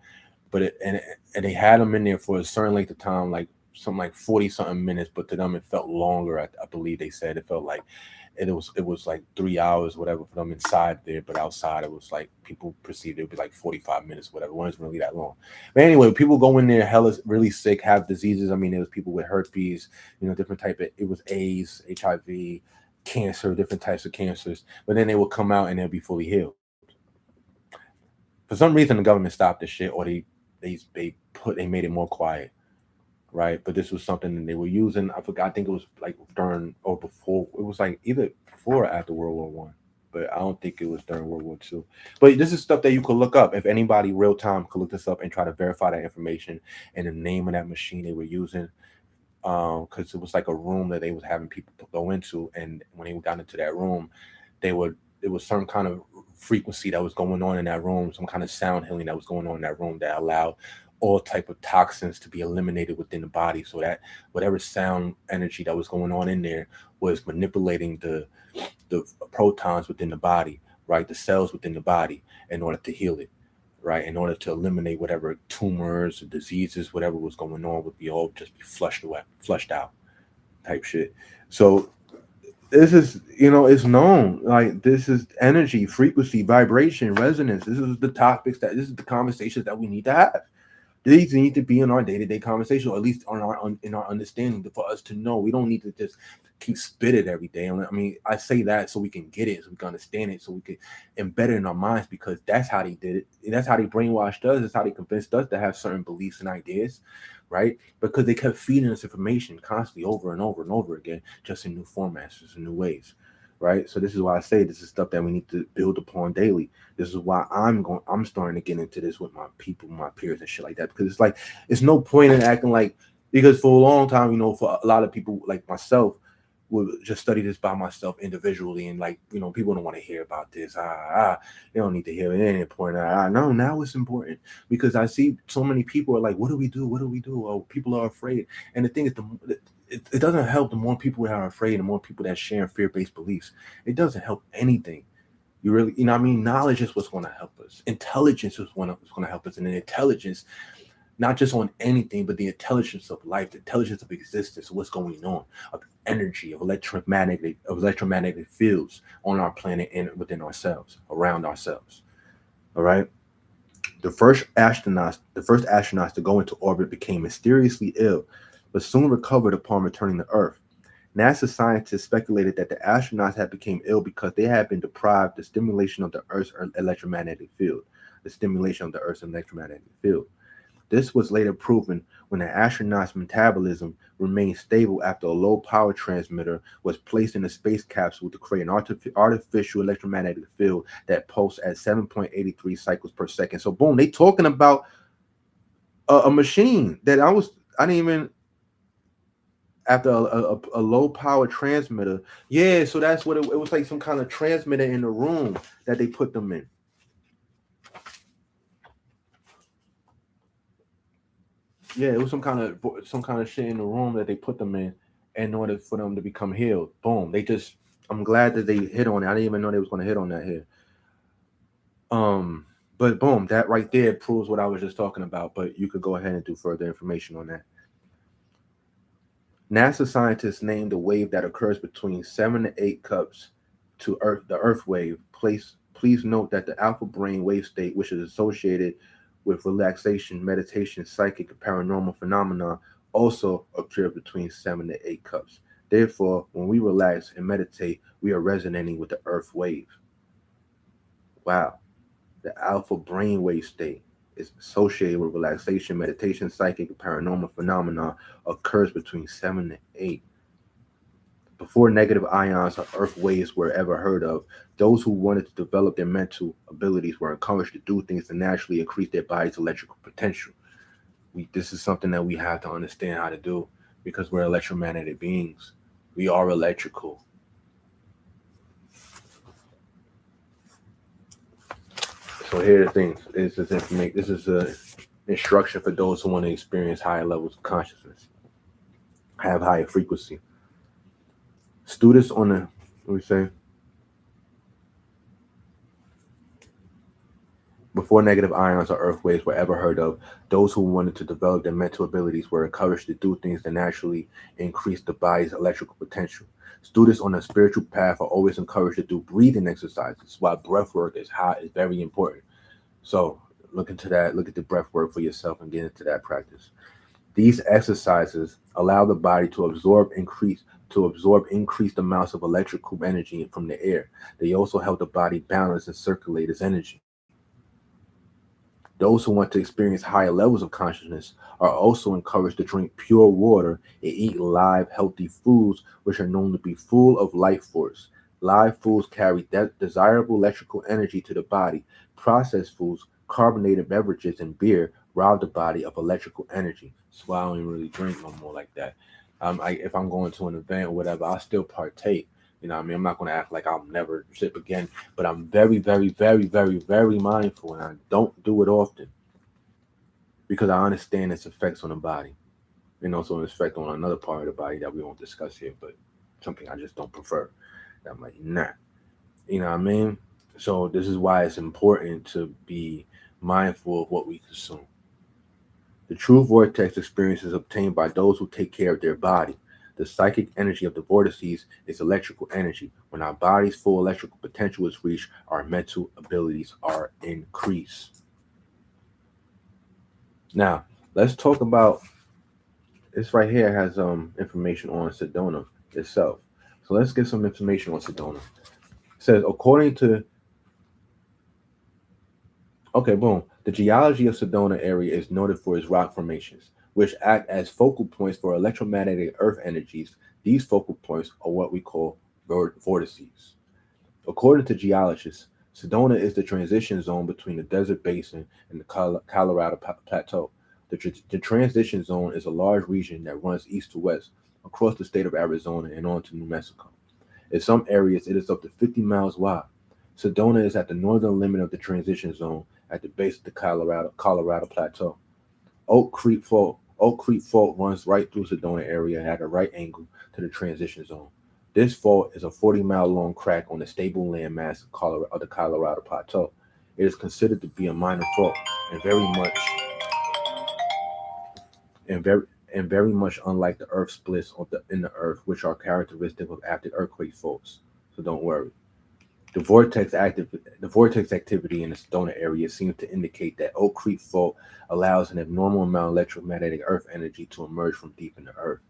But and they had them in there for a certain length of time, like something like 40 something minutes, but to them it felt longer. I believe they said it felt like it was like 3 hours, whatever, for them inside there, but outside it was like people perceived it would be like 45 minutes, whatever. It wasn't really that long. But anyway, people go in there hella really sick, have diseases. I mean, there was people with herpes, different type of, it was AIDS, HIV, cancer, different types of cancers. But then they will come out and they'll be fully healed. For some reason, the government stopped this shit, or they made it more quiet, right? But this was something that they were using. I forgot. I think it was like during or before. It was like either before or after World War I, but I don't think it was during World War II. But this is stuff that you could look up. If anybody real time could look this up and try to verify that information and the name of that machine they were using, because it was like a room that they was having people go into, and when they got into that room, they would it was some kind of frequency that was going on in that room, some kind of sound healing that was going on in that room that allowed all type of toxins to be eliminated within the body, so that whatever sound energy that was going on in there was manipulating the protons within the body, right, the cells within the body, in order to heal it, right, in order to eliminate whatever tumors or diseases, whatever was going on, would be all just be flushed away, flushed out, type shit. So this is, it's known, like, this is energy, frequency, vibration, resonance. This is the conversations that we need to have. These need to be in our day-to-day conversation, or at least in our understanding, for us to know. We don't need to just keep spit it every day. I mean, I say that so we can get it, so we can understand it, so we can embed it in our minds, because that's how they did it. And that's how they brainwashed us. That's how they convinced us to have certain beliefs and ideas, right? Because they kept feeding us information constantly, over and over and over again, just in new formats, just in new ways, right? So this is why I say this is stuff that we need to build upon daily. This is why I'm starting to get into this with my people, my peers and shit like that, because it's like, it's no point in acting like, because for a long time, for a lot of people like myself, would just study this by myself individually, and like, people don't want to hear about this. They don't need to hear it. It ain't important. No, now it's important, because I see so many people are like, what do we do? What do we do? Oh, people are afraid. And the thing is, it doesn't help. The more people that are afraid, the more people that share fear-based beliefs, it doesn't help anything. You really, what I mean? Knowledge is what's going to help us. Intelligence is what's going to help us. And then intelligence, not just on anything, but the intelligence of life, the intelligence of existence, what's going on, of energy, of electromagnetic fields on our planet and within ourselves, around ourselves. All right. The first astronauts to go into orbit became mysteriously ill, but soon recovered upon returning to Earth. NASA scientists speculated that the astronauts had become ill because they had been deprived the stimulation of the Earth's electromagnetic field. The stimulation of the Earth's electromagnetic field. This was later proven when the astronaut's metabolism remained stable after a low power transmitter was placed in a space capsule to create an artificial electromagnetic field that pulsed at 7.83 cycles per second. So boom, they talking about a machine that I didn't even, after a low power transmitter. Yeah, so that's what it was, like some kind of transmitter in the room that they put them in. Yeah, it was some kind of shit in the room that they put them in order for them to become healed. Boom. I'm glad that they hit on it. I didn't even know they was going to hit on that here. Um, But boom, that right there proves what I was just talking about. But you could go ahead and do further information on that. NASA scientists named the wave that occurs between 7 to 8 cups to Earth, the Earth wave. Please note that the alpha brain wave state, which is associated with relaxation, meditation, psychic, and paranormal phenomena, also occur between 7 to 8 cups. Therefore, when we relax and meditate, we are resonating with the Earth wave. Wow. The alpha brainwave state is associated with relaxation, meditation, psychic, and paranormal phenomena occurs between 7 to 8. Before negative ions or earth waves were ever heard of, those who wanted to develop their mental abilities were encouraged to do things to naturally increase their body's electrical potential. This is something that we have to understand how to do because we're electromagnetic beings. We are electrical. So here are the things. This is information. This is a instruction for those who want to experience higher levels of consciousness, have higher frequency. Students on the, what we say, before negative ions or earth waves were ever heard of, those who wanted to develop their mental abilities were encouraged to do things that naturally increase the body's electrical potential. Students on a spiritual path are always encouraged to do breathing exercises, while breath work is very important. So look into that, look at the breath work for yourself and get into that practice. These exercises allow the body to absorb increased amounts of electrical energy from the air. They also help the body balance and circulate its energy. Those who want to experience higher levels of consciousness are also encouraged to drink pure water and eat live, healthy foods, which are known to be full of life force. Live foods carry desirable electrical energy to the body. Processed foods, carbonated beverages, and beer rob the body of electrical energy. That's why I don't even really drink no more like that. If I'm going to an event or whatever, I still partake. You know what I mean? I'm not going to act like I'll never sip again, but I'm very, very, very, very, very mindful, and I don't do it often because I understand its effects on the body and also its effect on another part of the body that we won't discuss here, but something I just don't prefer. I'm like, nah. You know what I mean? So this is why it's important to be mindful of what we consume. The true vortex experience is obtained by those who take care of their body. The psychic energy of the vortices is electrical energy. When our body's full electrical potential is reached, our mental abilities are increased. Now, let's talk about this right here has information on Sedona itself. So let's get some information on Sedona. It says, okay, boom. The geology of Sedona area is noted for its rock formations, which act as focal points for electromagnetic earth energies. These focal points are what we call vortices. According to geologists, Sedona is the transition zone between the desert basin and the Colorado Plateau. The transition zone is a large region that runs east to west across the state of Arizona and on to New Mexico. In some areas, it is up to 50 miles wide. Sedona is at the northern limit of the transition zone at the base of the Colorado Plateau. Oak Creek Fault runs right through Sedona area at a right angle to the transition zone. This fault is a 40-mile long crack on the stable landmass of the Colorado Plateau. It is considered to be a minor fault and very much unlike the earth splits in the earth, which are characteristic of active earthquake faults. So don't worry. The vortex activity in the Sedona area seems to indicate that Oak Creek Fault allows an abnormal amount of electromagnetic earth energy to emerge from deep in the earth.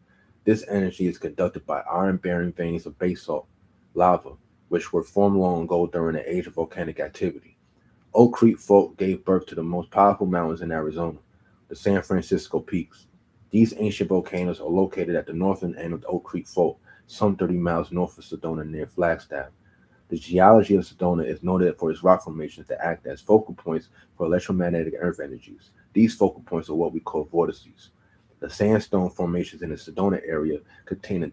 This energy is conducted by iron-bearing veins of basalt lava, which were formed long ago during the age of volcanic activity. Oak Creek Fault gave birth to the most powerful mountains in Arizona, the San Francisco Peaks. These ancient volcanoes are located at the northern end of the Oak Creek Fault, some 30 miles north of Sedona near Flagstaff. The geology of Sedona is noted for its rock formations that act as focal points for electromagnetic earth energies. These focal points are what we call vortices. The sandstone formations in the Sedona area contain a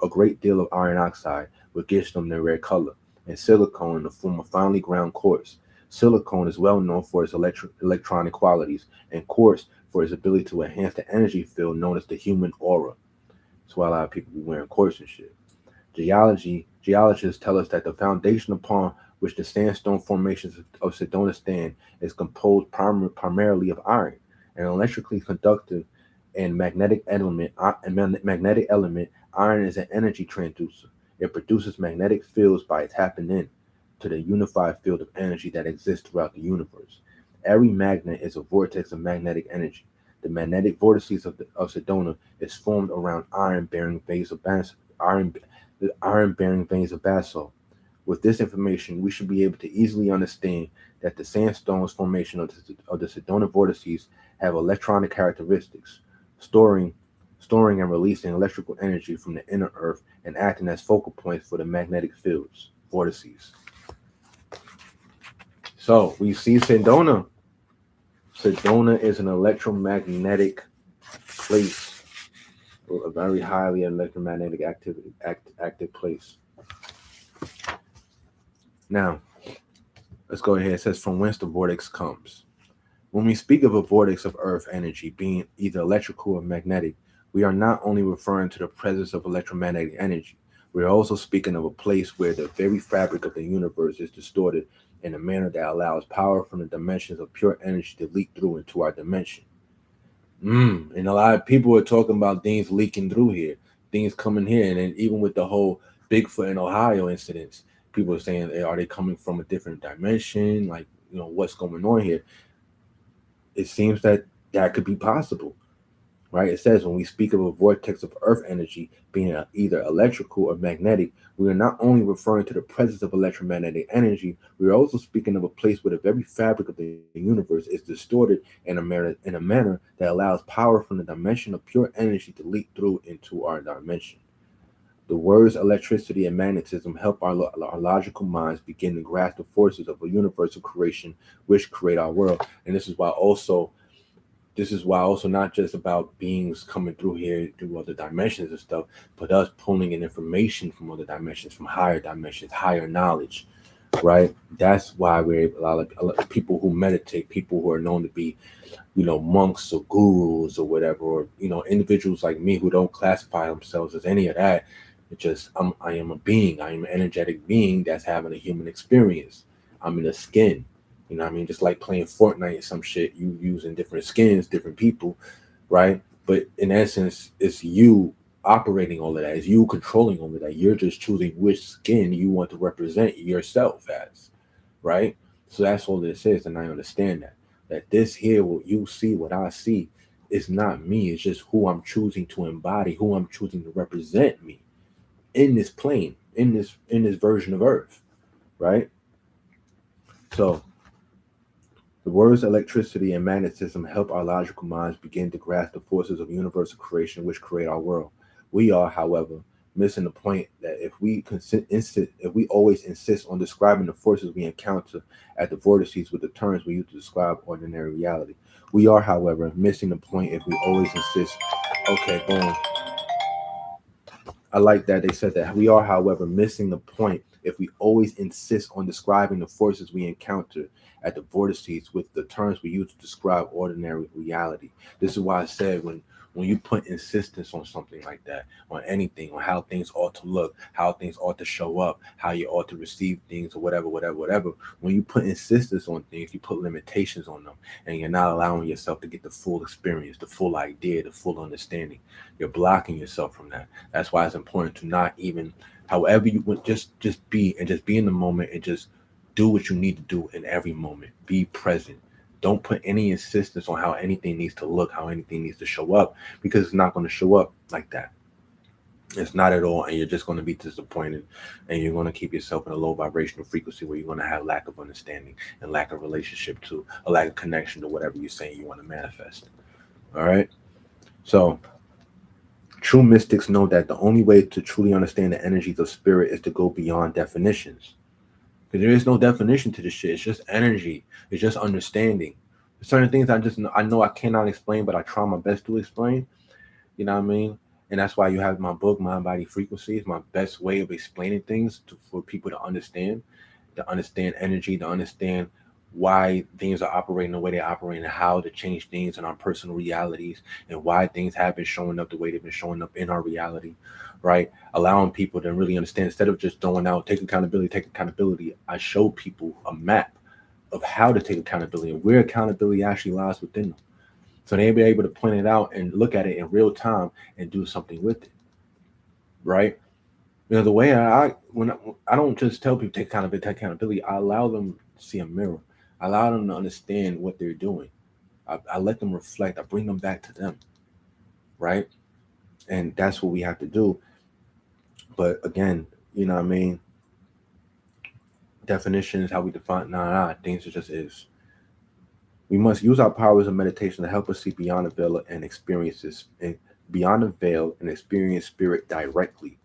great deal of iron oxide, which gives them their red color, and silicon in the form of finely ground quartz. Silicon is well known for its electronic qualities, and quartz for its ability to enhance the energy field known as the human aura. That's why a lot of people be wearing quartz and shit. Geologists tell us that the foundation upon which the sandstone formations of Sedonistan is composed primarily of iron, an electrically conductive and magnetic element. Iron is an energy transducer. It produces magnetic fields by tapping in to the unified field of energy that exists throughout the universe. Every magnet is a vortex of magnetic energy. The magnetic vortices of Sedona is formed around iron-bearing veins of basalt. With this information, we should be able to easily understand that the sandstone's formation of the Sedona vortices have electronic characteristics, storing storing and releasing electrical energy from the inner earth and acting as focal points for the magnetic fields, vortices. So we see Sedona. Sedona is an electromagnetic place, a very highly electromagnetic active place. Now, let's go ahead. It says from whence the vortex comes. When we speak of a vortex of earth energy being either electrical or magnetic, we are not only referring to the presence of electromagnetic energy, we are also speaking of a place where the very fabric of the universe is distorted in a manner that allows power from the dimensions of pure energy to leak through into our dimension. And a lot of people are talking about things leaking through here, things coming here, and then even with the whole Bigfoot in Ohio incidents, people are saying, hey, are they coming from a different dimension? Like, what's going on here? It seems that could be possible, right? It says when we speak of a vortex of earth energy being either electrical or magnetic, we are not only referring to the presence of electromagnetic energy, we are also speaking of a place where the very fabric of the universe is distorted in a manner that allows power from the dimension of pure energy to leak through into our dimension. The words electricity and magnetism help our logical minds begin to grasp the forces of a universal creation which create our world. And this is why also not just about beings coming through here through other dimensions and stuff, but us pulling in information from other dimensions, from higher dimensions, higher knowledge, right? That's why we're a lot of people who meditate, people who are known to be, monks or gurus or whatever, or individuals like me who don't classify themselves as any of that. It's just I am a being. I am an energetic being that's having a human experience. I'm in a skin. You know what I mean? Just like playing Fortnite or some shit, you using different skins, different people, right? But in essence, it's you operating all of that. It's you controlling all of that. You're just choosing which skin you want to represent yourself as, right? So that's all this is, and I understand that. That this here, what you see, what I see, is not me. It's just who I'm choosing to embody, who I'm choosing to represent me in this plane, in this version of Earth, right? So the words electricity and magnetism help our logical minds begin to grasp the forces of universal creation which create our world. We are, however, missing the point that if we always insist on describing the forces we encounter at the vortices with the terms we use to describe ordinary reality. We are, however, missing the point if we always insist. Okay, boom. I like that they said that. We are, however, missing the point if we always insist on describing the forces we encounter at the vortices with the terms we use to describe ordinary reality. This is why I said when you put insistence on something like that, on anything, on how things ought to look, how things ought to show up, how you ought to receive things, or whatever. When you put insistence on things, you put limitations on them, and you're not allowing yourself to get the full experience, the full idea, the full understanding. You're blocking yourself from that. That's why it's important to not even, however you would, just be in the moment and just do what you need to do in every moment. Be present. Don't put any insistence on how anything needs to look, how anything needs to show up, because it's not going to show up like that. It's not at all, and you're just going to be disappointed, and you're going to keep yourself in a low vibrational frequency where you're going to have lack of understanding and lack of relationship to a lack of connection to whatever you're saying you want to manifest. All right. So true mystics know that the only way to truly understand the energies of spirit is to go beyond definitions. Because there is no definition to this shit. It's just energy. It's just understanding. There's certain things I know I cannot explain, but I try my best to explain. You know what I mean? And that's why you have my book, Mind Body Frequency. It's my best way of explaining things for people to understand energy, to understand why things are operating the way they operate and how to change things in our personal realities and why things have been showing up the way they've been showing up in our reality, right? Allowing people to really understand instead of just throwing out take accountability. I show people a map of how to take accountability and where accountability actually lies within them. So they'll be able to point it out and look at it in real time and do something with it, right? The way I don't just tell people take accountability, I allow them to see a mirror. I allow them to understand what they're doing. I let them reflect. I bring them back to them, right? And that's what we have to do. But again, you know what I mean? Definitions, how we define, things are just is. We must use our powers of meditation to help us see beyond the veil and experiences and beyond the veil and experience spirit directly.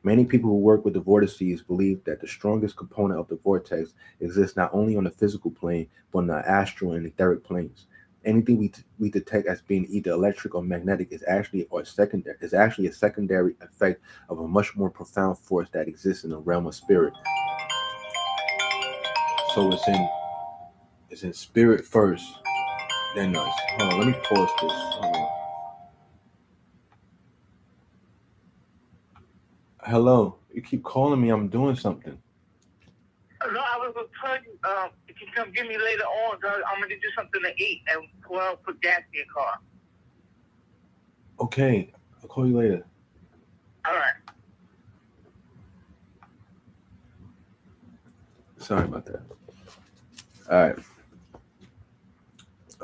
Many people who work with the vortices believe that the strongest component of the vortex exists not only on the physical plane, but on the astral and etheric planes. Anything we detect as being either electric or magnetic is actually a secondary effect of a much more profound force that exists in the realm of spirit. So it's in spirit first, then us. Hold on, let me pause this. Hold on. Hello, you keep calling me. I'm doing something. No, I was gonna tell you, you can come get me later on. I'm gonna get you something to eat and put gas in your car. Okay, I'll call you later. All right. Sorry about that. All right.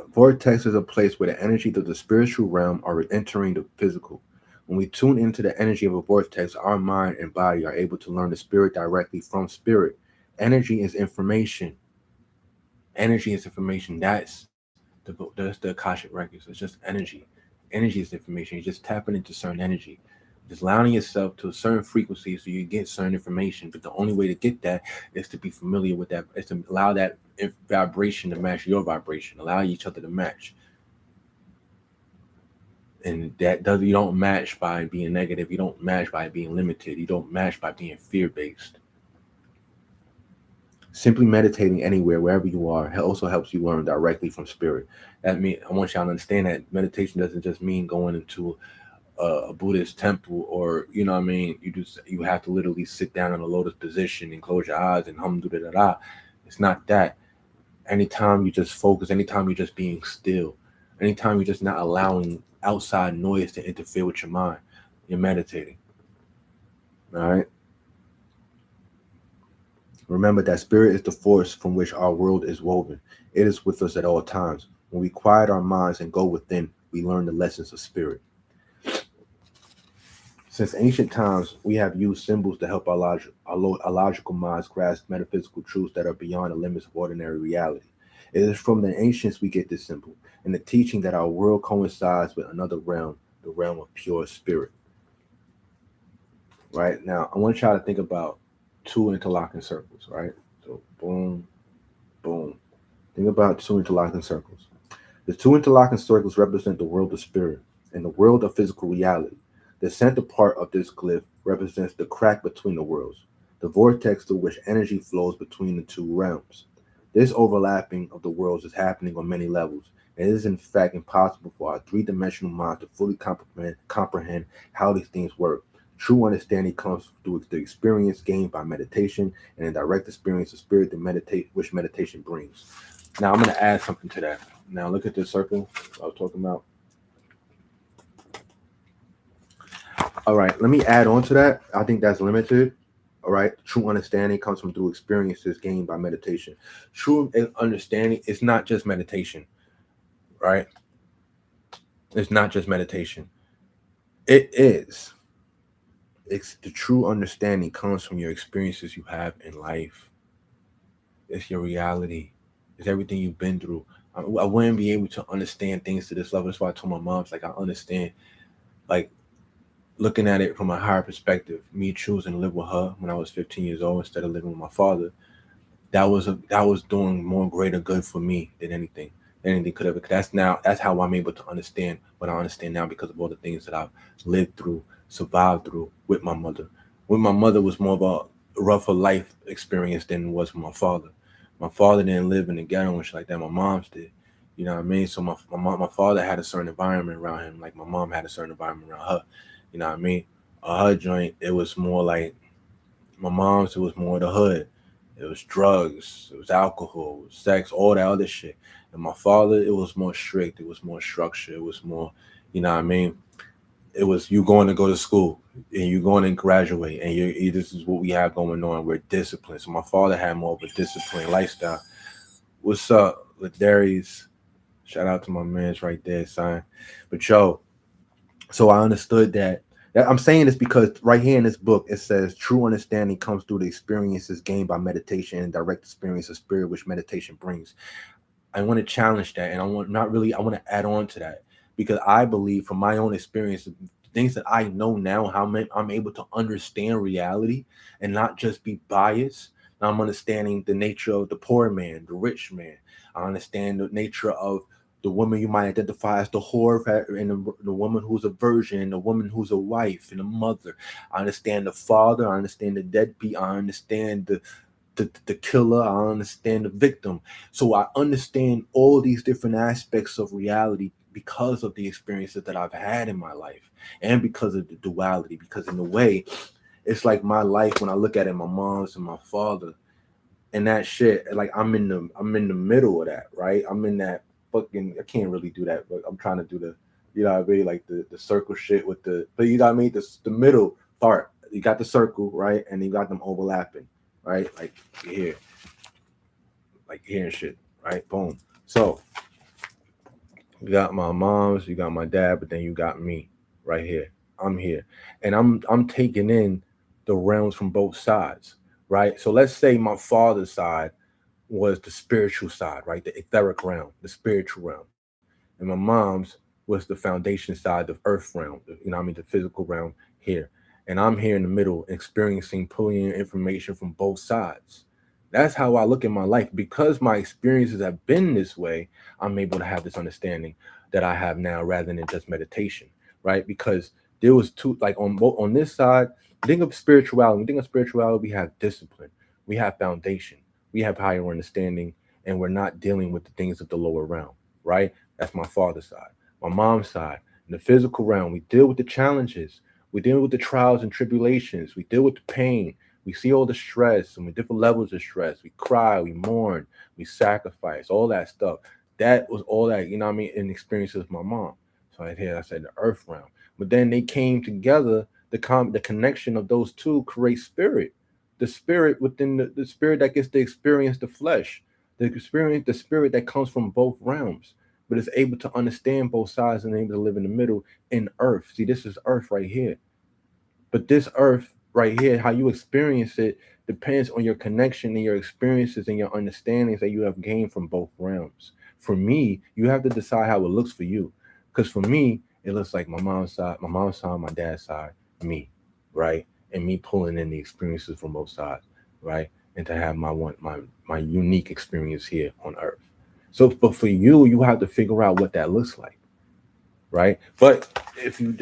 Vortex is a place where the energies of the spiritual realm are entering the physical. When we tune into the energy of a vortex, our mind and body are able to learn the spirit directly from spirit. Energy is information. Energy is information. That's the Akashic records. It's just energy. Energy is information. You're just tapping into certain energy. Just allowing yourself to a certain frequency so you get certain information. But the only way to get that is to be familiar with that, is to allow that vibration to match your vibration, allow each other to match. And that does you don't match by being negative, you don't match by being limited, you don't match by being fear based. Simply meditating anywhere, wherever you are, also helps you learn directly from spirit. That mean I want y'all to understand that meditation doesn't just mean going into a Buddhist temple, or you know what I mean. You have to literally sit down in a lotus position and close your eyes and hum da da da. It's not that. Anytime you just focus, anytime you're just being still, anytime you're just not allowing outside noise to interfere with your mind, you're meditating. All right. Remember that spirit is the force from which our world is woven. It is with us at all times. When we quiet our minds and go within, we learn the lessons of spirit. Since ancient times, we have used symbols to help our logical minds grasp metaphysical truths that are beyond the limits of ordinary reality. It is from the ancients we get this symbol, and the teaching that our world coincides with another realm, the realm of pure spirit. Right now, I want y'all to think about two interlocking circles, right? So, boom, boom. Think about two interlocking circles. The two interlocking circles represent the world of spirit and the world of physical reality. The center part of this glyph represents the crack between the worlds, the vortex through which energy flows between the two realms. This overlapping of the worlds is happening on many levels, and it is in fact impossible for our three-dimensional mind to fully comprehend how these things work. True understanding comes through the experience gained by meditation and a direct experience of spirit to meditate, which meditation brings. Now I'm going to add something to that. Now look at this circle I was talking about. All right, let me add on to that. I think that's limited. All right, true understanding comes from through experiences gained by meditation. True understanding is not just meditation, right? It's not just meditation. It is. It's the true understanding comes from your experiences you have in life. It's your reality. It's everything you've been through. I wouldn't be able to understand things to this level. That's why I told my mom, like, I understand, like, looking at it from a higher perspective, me choosing to live with her when I was 15 years old instead of living with my father, that was doing more greater good for me than anything could have. That's how I'm able to understand what I understand now because of all the things that I've lived through, survived through with my mother. With my mother was more of a rougher life experience than it was with my father. My father didn't live in the ghetto and shit like that. My mom's did. You know what I mean? So my father had a certain environment around him, like my mom had a certain environment around her. You know what I mean? Her joint, it was more like my mom's. It was more the hood. It was drugs. It was alcohol. It was sex. All that other shit. And my father, it was more strict. It was more structured. It was more, you know what I mean? It was you going to go to school and you going to graduate and this is what we have going on. We're disciplined. So my father had more of a disciplined lifestyle. What's up with Darius? Shout out to my man's right there, son. But yo, so I understood that. I'm saying this because right here in this book it says true understanding comes through the experiences gained by meditation and direct experience of spirit which meditation brings. I want to challenge that, and I want to add on to that because I believe from my own experience, things that I know now, I'm able to understand reality and not just be biased. Now I'm understanding the nature of the poor man, the rich man. I understand the nature of the woman you might identify as the whore, and the woman who's a virgin, the woman who's a wife and a mother. I understand the father. I understand the deadbeat. I understand the killer. I understand the victim. So I understand all these different aspects of reality because of the experiences that I've had in my life and because of the duality. Because in a way, it's like my life when I look at it, my mom's and my father and that shit. Like I'm in the middle of that, right? I'm in that fucking. I can't really do that, but I'm trying to do the, you know what I mean, like the circle shit with the. But you know what I mean, the middle part. You got the circle, right, and you got them overlapping, right, here, like here and shit, right? Boom. So you got my mom's, you got my dad, but then you got me right here. I'm here, and I'm taking in the realms from both sides, right? So let's say my father's side was the spiritual side, right? The etheric realm, the spiritual realm, and my mom's was the foundation side, the earth realm, you know, what I mean, the physical realm here, and I'm here in the middle, experiencing, pulling in information from both sides. That's how I look at my life. Because my experiences have been this way, I'm able to have this understanding that I have now rather than just meditation, right? Because there was two, like on this side, think of spirituality. When we think of spirituality, we have discipline, we have foundation, we have higher understanding, and we're not dealing with the things of the lower realm, right? That's my father's side. My mom's side, in the physical realm, we deal with the challenges, we deal with the trials and tribulations, we deal with the pain, we see all the stress and with different levels of stress. We cry, we mourn, we sacrifice, all that stuff. That was all that, you know what I mean, in experiences with my mom. So right here I said the earth realm. But then they came together, the connection of those two creates spirit. The spirit within the spirit that gets to experience the flesh. The spirit that comes from both realms, but is able to understand both sides and able to live in the middle in earth. See, this is earth right here. But this earth right here, how you experience it, depends on your connection and your experiences and your understandings that you have gained from both realms. For me, you have to decide how it looks for you. Because for me, it looks like my mom's side, my dad's side, me, right? And me pulling in the experiences from both sides, right? And to have my unique experience here on earth. So, but for you, you have to figure out what that looks like, right? But if you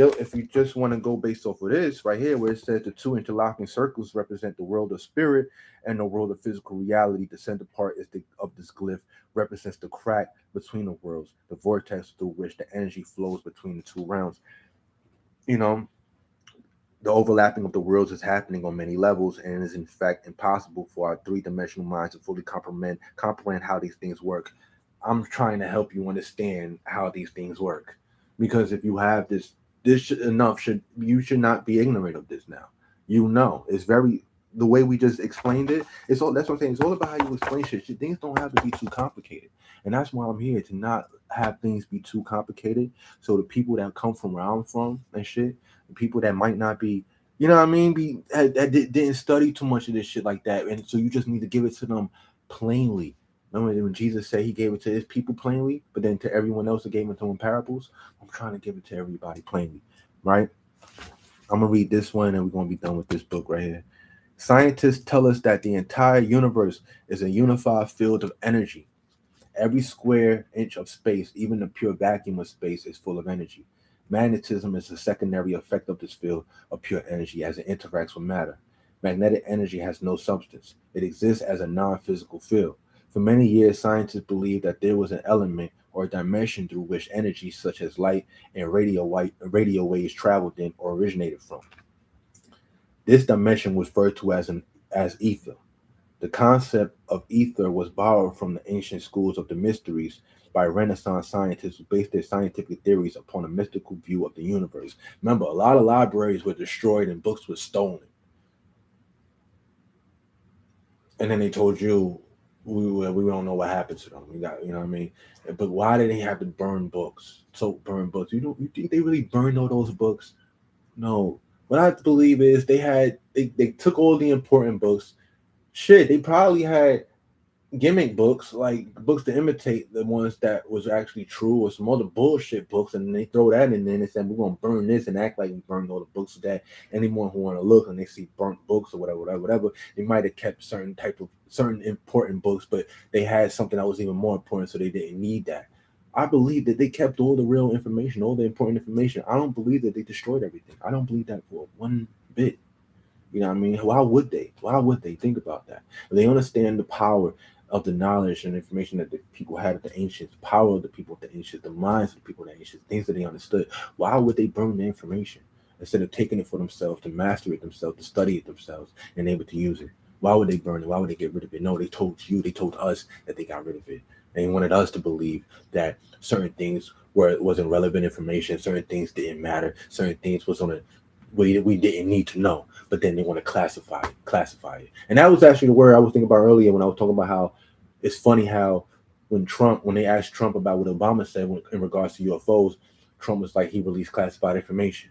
just want to go based off of this right here, where it says the two interlocking circles represent the world of spirit and the world of physical reality, the center part of this glyph represents the crack between the worlds, the vortex through which the energy flows between the two realms. You know, the overlapping of the worlds is happening on many levels and is in fact impossible for our three-dimensional minds to fully comprehend how these things work. I'm trying to help you understand how these things work. Because if you have enough should you should not be ignorant of this now. You know, it's very the way we just explained it. It's all that's what I'm saying. It's all about how you explain shit. Things don't have to be too complicated, and that's why I'm here to not have things be too complicated. So the people that come from where I'm from and shit, the people that might not be, you know what I mean, didn't study too much of this shit like that, and so you just need to give it to them plainly. Remember when Jesus said he gave it to his people plainly, but then to everyone else, he gave it to them in parables? I'm trying to give it to everybody plainly, right? I'm going to read this one and we're going to be done with this book right here. Scientists tell us that the entire universe is a unified field of energy. Every square inch of space, even the pure vacuum of space, is full of energy. Magnetism is a secondary effect of this field of pure energy as it interacts with matter. Magnetic energy has no substance, it exists as a non physical field. For many years, scientists believed that there was an element or dimension through which energy such as light and radio waves traveled in or originated from. This dimension was referred to as ether. The concept of ether was borrowed from the ancient schools of the mysteries by Renaissance scientists who based their scientific theories upon a mystical view of the universe. Remember, a lot of libraries were destroyed and books were stolen. And then they told you we don't know what happened to them. We got, you know what I mean? But why did they have to burn books? So burn books. You think they really burned all those books? No. What I believe is they took all the important books. Shit, they probably had gimmick books, like books to imitate the ones that was actually true, or some other bullshit books, and they throw that in there and said we're gonna burn this and act like we burned all the books, so that anyone who want to look and they see burnt books or whatever, they might have kept certain important books, but they had something that was even more important, so they didn't need that. I believe that they kept all the real information, all the important information. I don't believe that they destroyed everything. I don't believe that for one bit. You know what I mean? Why would they? Why would they think about that? They understand the power of the knowledge and information that the people had of the ancients, the power of the people of the ancients, the minds of the people of the ancients, things that they understood. Why would they burn the information instead of taking it for themselves, to master it themselves, to study it themselves, and able to use it? Why would they burn it? Why would they get rid of it? No, they told you, they told us that they got rid of it. They wanted us to believe that certain things wasn't relevant information, certain things didn't matter, certain things was on a way that we didn't need to know. But then they want to classify it. And that was actually the word I was thinking about earlier when I was talking about how it's funny how when they asked Trump about what Obama said in regards to UFOs, Trump was like he released classified information.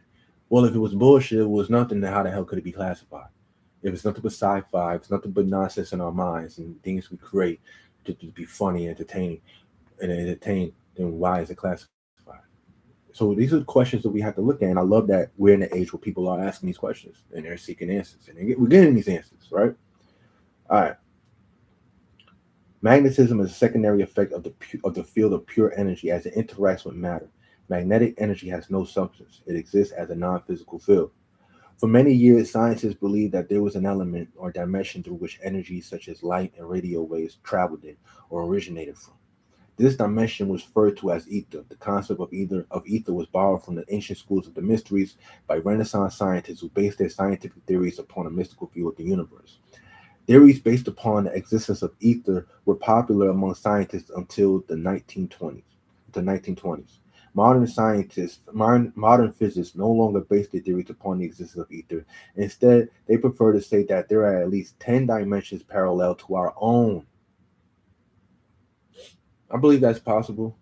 Well, if it was bullshit, it was nothing, then how the hell could it be classified? If it's nothing but sci-fi, if it's nothing but nonsense in our minds and things we create to be funny, entertaining, then why is it classified? So these are the questions that we have to look at, and I love that we're in an age where people are asking these questions and they're seeking answers, and we're getting these answers, right? All right. Magnetism is a secondary effect of the field of pure energy as it interacts with matter. Magnetic energy has no substance; it exists as a non-physical field. For many years, scientists believed that there was an element or dimension through which energy such as light and radio waves traveled in or originated from. This dimension was referred to as ether. The concept of ether was borrowed from the ancient schools of the mysteries by Renaissance scientists who based their scientific theories upon a mystical view of the universe. Theories based upon the existence of ether were popular among scientists until the 1920s. The 1920s. Modern physicists no longer base their theories upon the existence of ether. Instead, they prefer to say that there are at least 10 dimensions parallel to our own. I believe that's possible.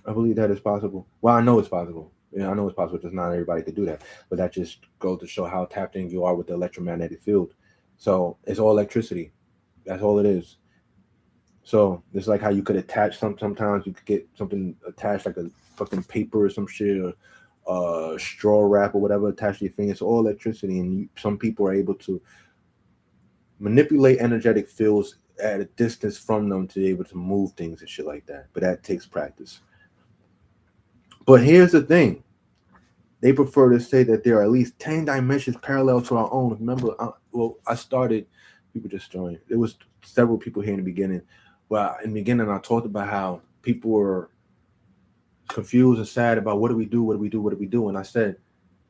I believe that is possible. Well, I know it's possible. Yeah, I know it's possible. Just not everybody could do that. But that just goes to show how tapped in you are with the electromagnetic field. So it's all electricity. That's all it is. So it's like how you could attach sometimes you could get something attached like a fucking paper or some shit or straw wrap or whatever attached to your finger. It's all electricity, and some people are able to manipulate energetic fields at a distance from them to be able to move things and shit like that. But that takes practice. But here's the thing. They prefer to say that there are at least 10 dimensions parallel to our own. Remember, I started, people just joined. There was several people here in the beginning. Well, in the beginning, I talked about how people were confused and sad about what do we do. And I said,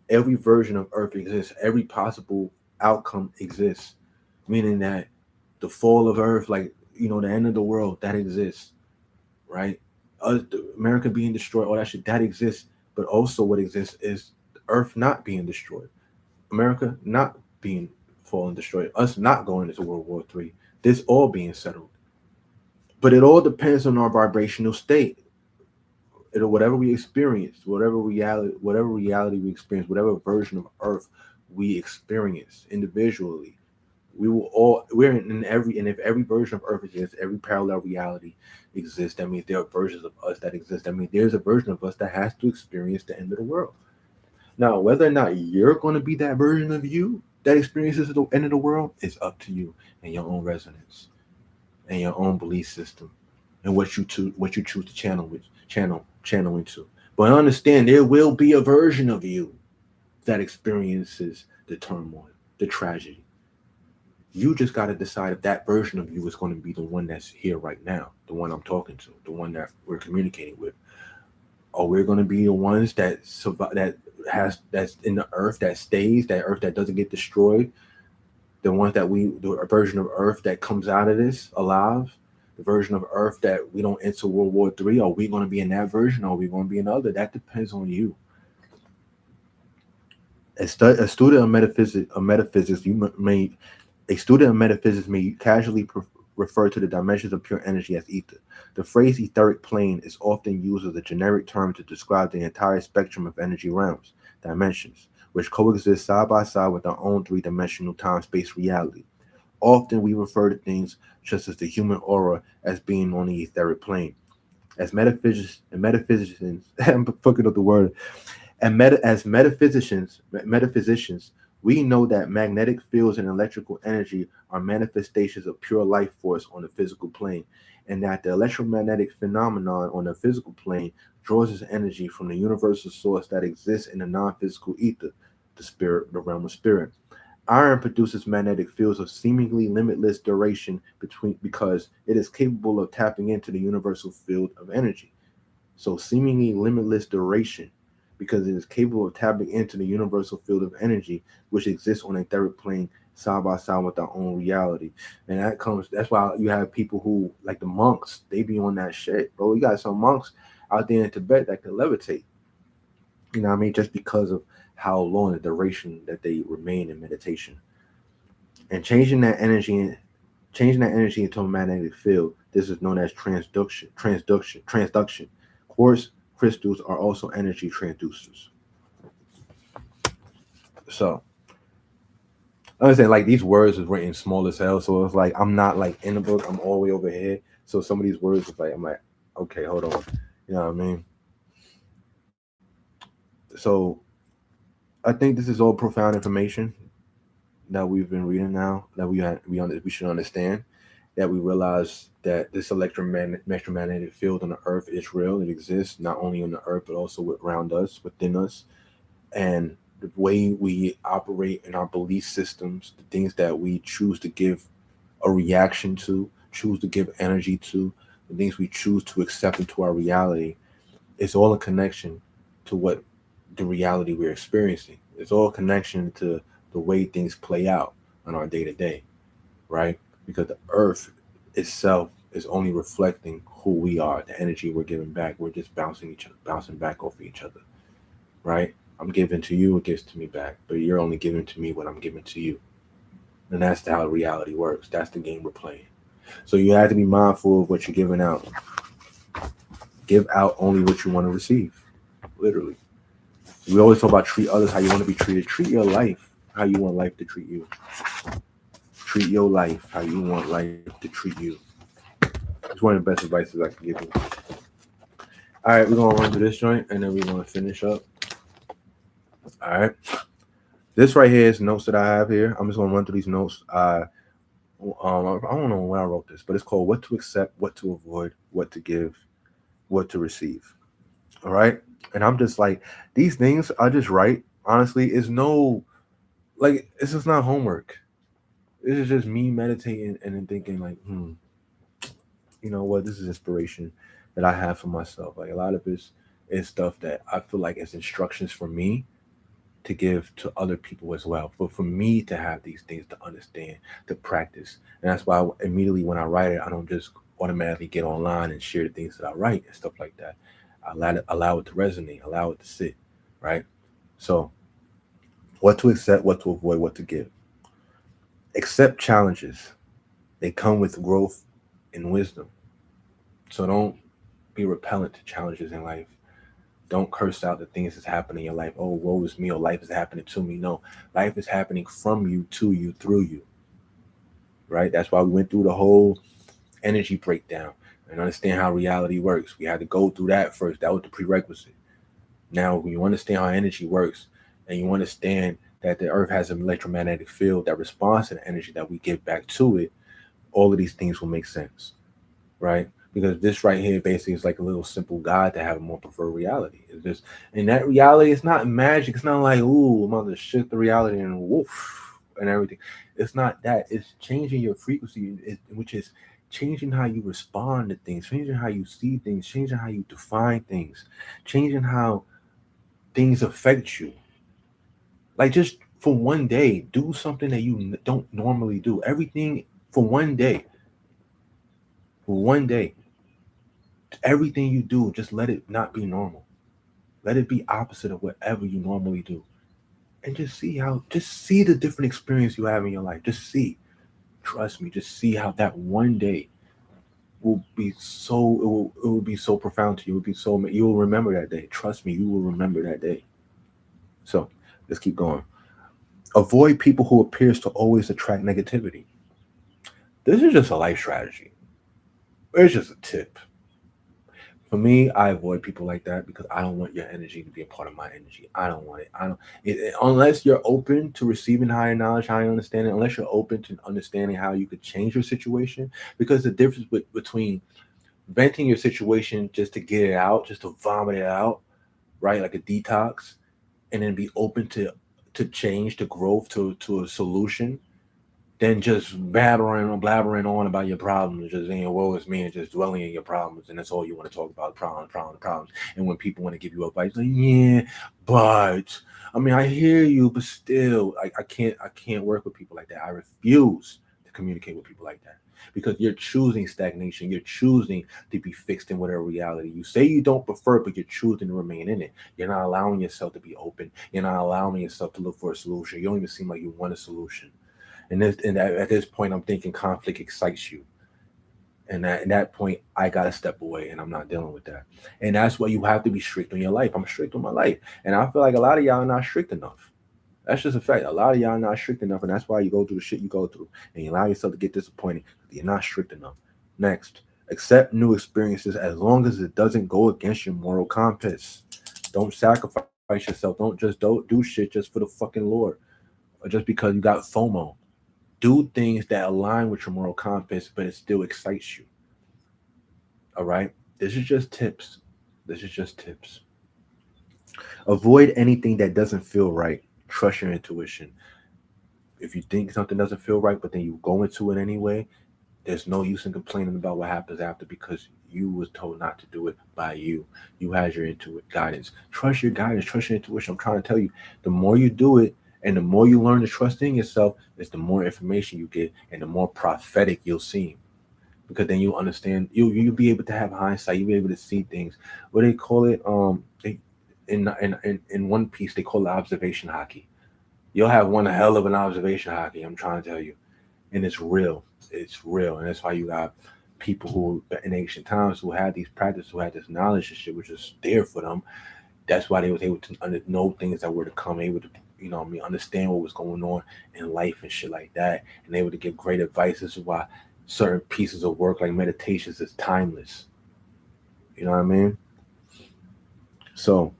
every version of Earth exists. Every possible outcome exists. Meaning that the fall of Earth, like, the end of the world, that exists, right? America being destroyed, all that shit, that exists. But also what exists is Earth not being destroyed, America not being fallen destroyed, us not going into World War III, this all being settled. But it all depends on our vibrational state. Whatever we experience, whatever reality we experience, whatever version of Earth we experience individually, and if every version of Earth exists, every parallel reality exists, that means there are versions of us that exist. That means there's a version of us that has to experience the end of the world. Now, whether or not you're going to be that version of you that experiences the end of the world is up to you and your own resonance and your own belief system and what you choose to channel into. But understand, there will be a version of you that experiences the turmoil, the tragedy, You just got to decide if that version of you is going to be the one that's here right now, the one I'm talking to, the one that we're communicating with. Or we're going to be the ones that survive, that's in the earth that stays, that earth that doesn't get destroyed, the ones that the version of earth that comes out of this alive, the version of earth that we don't enter World War III. Are we going to be in that version, or are we going to be another? That depends on you. A student of metaphysics, a student of metaphysics may casually refer to the dimensions of pure energy as ether. The phrase etheric plane is often used as a generic term to describe the entire spectrum of energy realms, dimensions, which coexist side by side with our own three-dimensional time-space reality. Often we refer to things such as the human aura as being on the etheric plane. As metaphysicians, I'm fucking up the word, as metaphysicians, we know that magnetic fields and electrical energy are manifestations of pure life force on the physical plane, and that the electromagnetic phenomenon on the physical plane draws its energy from the universal source that exists in the non-physical ether, the spirit, the realm of spirit. Iron produces magnetic fields of seemingly limitless duration because it is capable of tapping into the universal field of energy. So seemingly limitless duration because it is capable of tapping into the universal field of energy which exists on a third plane side by side with our own reality. And that's why you have people who like the monks, they be on that shit, bro. You got some monks out there in Tibet that can levitate. You know what I mean? Just because of how long the duration that they remain in meditation. And changing that energy into a magnetic field. This is known as transduction. Quartz crystals are also energy transducers. So I understand like these words is written small as hell. So it's like I'm not like in the book, I'm all the way over here. So some of these words is like I'm like, okay, hold on. You know what I mean? So I think this is all profound information that we've been reading now that we should understand that we realize that this electromagnetic field on the earth is real. It exists not only on the earth but also around us, within us, and the way we operate in our belief systems, the things that we choose to give a reaction to, choose to give energy to, the things we choose to accept into our reality, it's all a connection to what the reality we're experiencing. It's all a connection to the way things play out on our day to day, right? Because the earth itself is only reflecting who we are, the energy we're giving back. We're just bouncing back off of each other, right? I'm giving to you, it gives to me back, but you're only giving to me what I'm giving to you. And that's how reality works. That's the game we're playing. So you have to be mindful of what you're giving out. Give out only what you want to receive, literally. We always talk about treat others how you want to be treated. Treat your life how you want life to treat you. Treat your life how you want life to treat you. It's one of the best advices I can give you. All right, we're gonna run through this joint and then we're gonna finish up. All right. This right here is notes that I have here. I'm just gonna run through these notes. I don't know when I wrote this, but it's called "What to Accept, What to Avoid, What to Give, What to Receive." All right, and I'm just like these things I just write. Honestly, it's no like it's just not homework. This is just me meditating and then thinking like, you know what, this is inspiration that I have for myself. Like a lot of this is stuff that I feel like it's instructions for me to give to other people as well. But for me to have these things to understand, to practice. And that's why immediately when I write it, I don't just automatically get online and share the things that I write and stuff like that. I allow it to resonate, allow it to sit, right? So what to accept, what to avoid, what to give. Accept challenges. They come with growth and wisdom. So don't be repellent to challenges in life. Don't curse out the things that's happening in your life. Oh, woe is me, or life is happening to me. No, life is happening from you, to you, through you. Right? That's why we went through the whole energy breakdown and understand how reality works. We had to go through that first. That was the prerequisite. Now, when you understand how energy works and you understand that the earth has an electromagnetic field that responds to the energy that we give back to it, all of these things will make sense, right? Because this right here basically is like a little simple guide to have a more preferred reality. It's just, and that reality is not magic. It's not like, ooh, I'm going to shift the reality and woof, and everything. It's not that. It's changing your frequency, which is changing how you respond to things, changing how you see things, changing how you define things, changing how things affect you. Like just for one day, do something that you don't normally do. Everything for one day. For one day, everything you do, just let it not be normal. Let it be opposite of whatever you normally do. And just see the different experience you have in your life. Just see. Trust me, just see how that one day will be it will be so profound to you. It will be so you will remember that day. Trust me, you will remember that day. So let's keep going. Avoid people who appears to always attract negativity. This is just a life strategy. It's just a tip. For me, I avoid people like that because I don't want your energy to be a part of my energy. I don't want it. I don't unless you're open to receiving higher knowledge, higher understanding. Unless you're open to understanding how you could change your situation, because the difference between venting your situation just to get it out, just to vomit it out, right, like a detox, and then be open to change, to growth, to a solution, than just blabbering on about your problems, just saying, woe is me, and just dwelling in your problems. And that's all you want to talk about, problems. And when people want to give you advice, like, yeah, but I mean, I hear you, but still, I can't work with people like that. I refuse to communicate with people like that because you're choosing stagnation. You're choosing to be fixed in whatever reality you say you don't prefer, but you're choosing to remain in it. You're not allowing yourself to be open. You're not allowing yourself to look for a solution. You don't even seem like you want a solution. At this point, I'm thinking conflict excites you, and at that point, I gotta step away, and I'm not dealing with that. And that's why you have to be strict on your life. I'm strict on my life, and I feel like a lot of y'all are not strict enough. That's just a fact. A lot of y'all are not strict enough, and that's why you go through the shit you go through, and you allow yourself to get disappointed. You're not strict enough. Next, accept new experiences as long as it doesn't go against your moral compass. Don't sacrifice yourself. Don't do shit just for the fucking Lord, or just because you got FOMO. Do things that align with your moral compass, but it still excites you. All right. This is just tips. This is just tips. Avoid anything that doesn't feel right. Trust your intuition. If you think something doesn't feel right, but then you go into it anyway, there's no use in complaining about what happens after because you was told not to do it by you. You had your intuitive guidance. Trust your guidance. Trust your intuition. I'm trying to tell you, the more you do it, and the more you learn to trust in yourself, is the more information you get, and the more prophetic you'll seem. Because then you understand, you'll be able to have hindsight. You'll be able to see things. What they call it? In One Piece, they call it observation hockey. You'll have one hell of an observation hockey. I'm trying to tell you, and it's real. It's real, and that's why you got people who in ancient times who had these practices, who had this knowledge and shit, which is there for them. That's why they was able to know things that were to come, able to understand what was going on in life and shit like that, and able to give great advice. This is why certain pieces of work like meditations is timeless. You know what I mean? So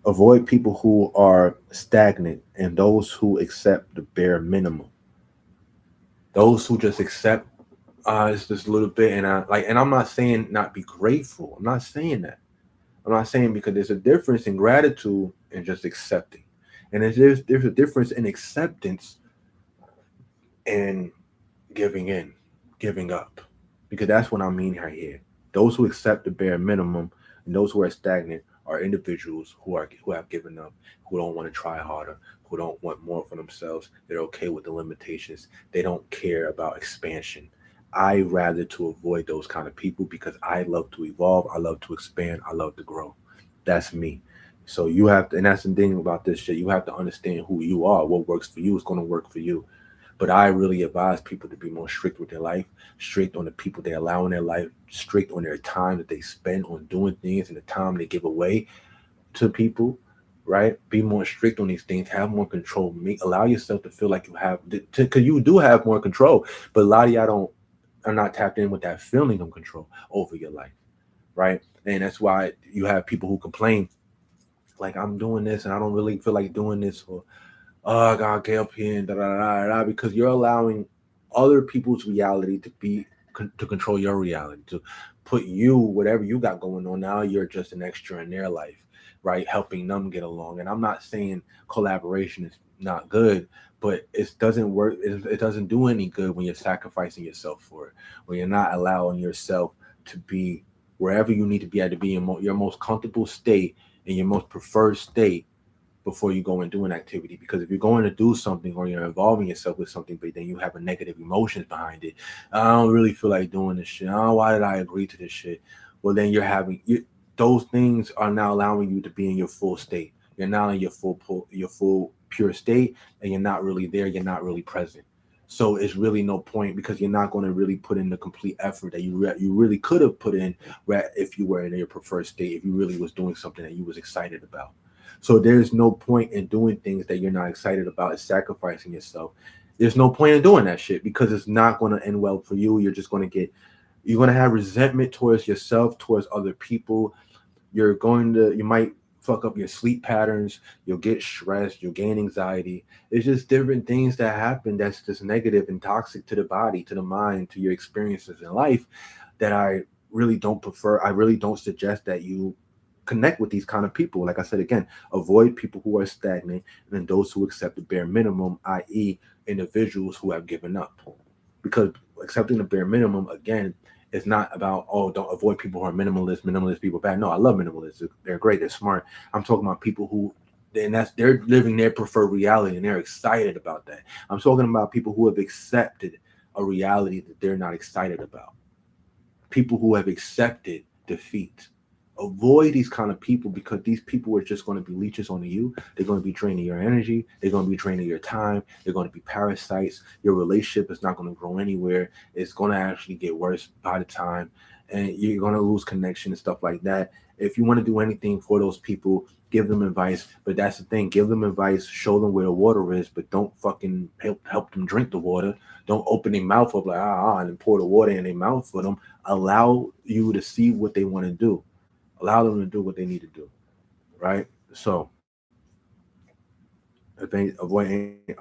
avoid people who are stagnant and those who accept the bare minimum. Those who just accept it's just a little bit, and I'm not saying not be grateful. I'm not saying that. I'm not saying, because there's a difference in gratitude and just accepting. And there's a difference in acceptance and giving in, giving up. Because that's what I mean right here. Those who accept the bare minimum and those who are stagnant are individuals who have given up, who don't want to try harder, who don't want more for themselves. They're okay with the limitations. They don't care about expansion. I rather to avoid those kind of people because I love to evolve, I love to expand, I love to grow. That's me. So you have to, and that's the thing about this shit. You have to understand who you are. What works for you is going to work for you. But I really advise people to be more strict with their life, strict on the people they allow in their life, strict on their time that they spend on doing things and the time they give away to people, right? Be more strict on these things, have more control, allow yourself to feel like you have, because you do have more control, but a lot of y'all are not tapped in with that feeling of control over your life, right? And that's why you have people who complain, like, I'm doing this and I don't really feel like doing this, or oh, I gotta get up here and da da da da, because you're allowing other people's reality to control your reality, to put you, whatever you got going on. Now you're just an extra in their life, right? Helping them get along. And I'm not saying collaboration is not good, but it doesn't work. It doesn't do any good when you're sacrificing yourself for it, when you're not allowing yourself to be wherever you need to be at, to be in your most comfortable state, in your most preferred state, before you go and do an activity. Because if you're going to do something or you're involving yourself with something, but then you have a negative emotions behind it, I don't really feel like doing this shit. Oh, why did I agree to this shit? Well, then those things are now allowing you to be in your full state. You're now in your full pure state, and you're not really there. You're not really present. So it's really no point, because you're not going to really put in the complete effort that you really could have put in, if you were in your preferred state, if you really was doing something that you was excited about. So there's no point in doing things that you're not excited about, is sacrificing yourself. There's no point in doing that shit, because it's not going to end well for you. You're going to have resentment towards yourself, towards other people. You might fuck up your sleep patterns. You'll get stressed. You'll gain anxiety. It's just different things that happen that's just negative and toxic to the body, to the mind, to your experiences in life, that I really don't prefer. I really don't suggest that you connect with these kind of people. Like I said again, avoid people who are stagnant, and then those who accept the bare minimum, i.e., individuals who have given up. Because accepting the bare minimum, again, is not about, oh, don't avoid people who are minimalist people bad. No, I love minimalists. They're great, they're smart. I'm talking about people who, and they're living their preferred reality, and they're excited about that. I'm talking about people who have accepted a reality that they're not excited about. People who have accepted defeat. Avoid these kind of people, because these people are just going to be leeches on you. They're going to be draining your energy. They're going to be draining your time. They're going to be parasites. Your relationship is not going to grow anywhere. It's going to actually get worse by the time, and you're going to lose connection and stuff like that. If you want to do anything for those people, give them advice. But that's the thing: give them advice, show them where the water is, but don't fucking help them drink the water. Don't open their mouth up like and pour the water in their mouth for them. Allow you to see what they want to do. Allow them to do what they need to do, right? So, all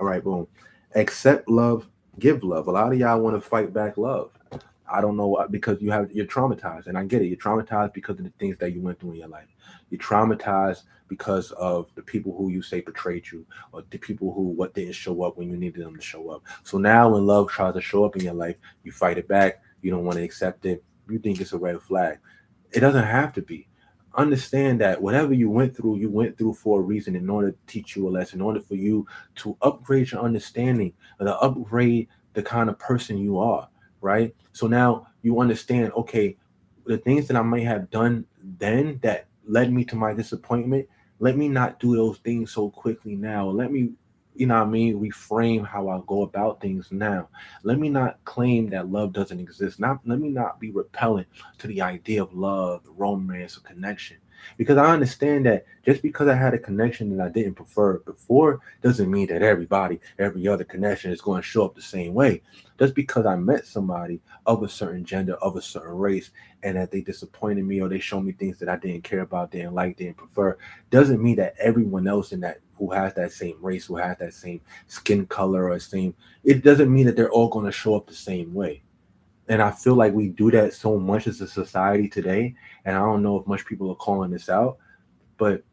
right, boom. Accept love, give love. A lot of y'all want to fight back love. I don't know why, because you're traumatized, and I get it. You're traumatized because of the things that you went through in your life. You're traumatized because of the people who you say betrayed you, or the people who what didn't show up when you needed them to show up. So now, when love tries to show up in your life, you fight it back. You don't want to accept it. You think it's a red flag. It doesn't have to be. Understand that whatever you went through for a reason, in order to teach you a lesson, in order for you to upgrade your understanding, or to upgrade the kind of person you are, right? So now you understand, okay, the things that I might have done then that led me to my disappointment, let me not do those things so quickly now. Let me, what I mean, reframe how I go about things now. Let me not claim that love doesn't exist. Let me not be repellent to the idea of love, romance, or connection. Because I understand that just because I had a connection that I didn't prefer before, doesn't mean that every other connection is going to show up the same way. Just because I met somebody of a certain gender, of a certain race, and that they disappointed me, or they showed me things that I didn't care about, didn't like, didn't prefer, doesn't mean that everyone else in that, who has that same race, who has that same skin color, or same, it doesn't mean that they're all going to show up the same way. And I feel like we do that so much as a society today. And I don't know if much people are calling this out, but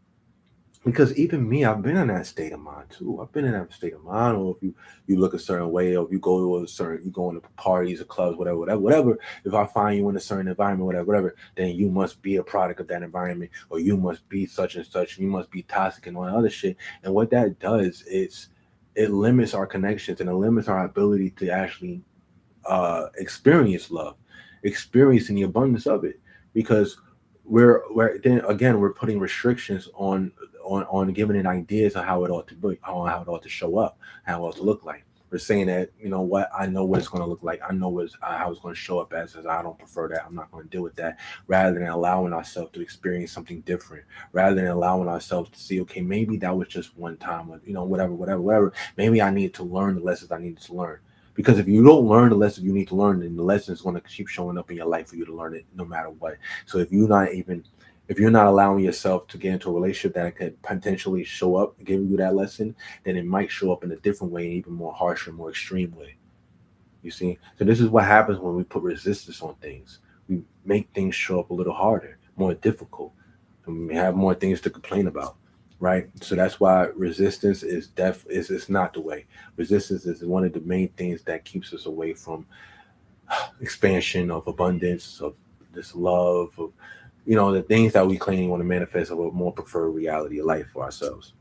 because even me, I've been in that state of mind too. I've been in that state of mind. Or if you look a certain way, or if you go to you go into parties or clubs, whatever. If I find you in a certain environment, whatever, then you must be a product of that environment, or you must be such and such, and you must be toxic and all that other shit. And what that does is it limits our connections, and it limits our ability to actually experience love, experiencing the abundance of it, because we're putting restrictions on giving it ideas of how it ought to be, how it ought to show up, how it ought to look like. We're saying that, what, I know what it's going to look like. I know how it's going to show up as I don't prefer that. I'm not going to deal with that. Rather than allowing ourselves to experience something different, rather than allowing ourselves to see, okay, maybe that was just one time, or, whatever. Maybe I need to learn the lessons I needed to learn. Because if you don't learn the lesson you need to learn, then the lesson is going to keep showing up in your life for you to learn it no matter what. So if you're not allowing yourself to get into a relationship that could potentially show up giving you that lesson, then it might show up in a different way, even more harsher, more extreme way. You see? So this is what happens when we put resistance on things. We make things show up a little harder, more difficult. We have more things to complain about, right? So that's why resistance is it's not the way. Resistance is one of the main things that keeps us away from expansion, of abundance, of this love, of the things that we claim want to manifest of a more preferred reality of life for ourselves.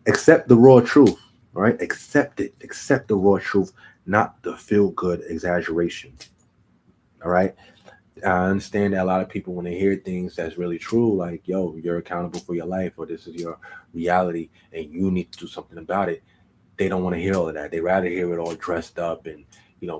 Accept the raw truth, right? Accept it. Accept the raw truth, not the feel good exaggeration. All right. I understand that a lot of people, when they hear things that's really true, like, yo, you're accountable for your life, or this is your reality and you need to do something about it, they don't want to hear all of that. They rather hear it all dressed up and,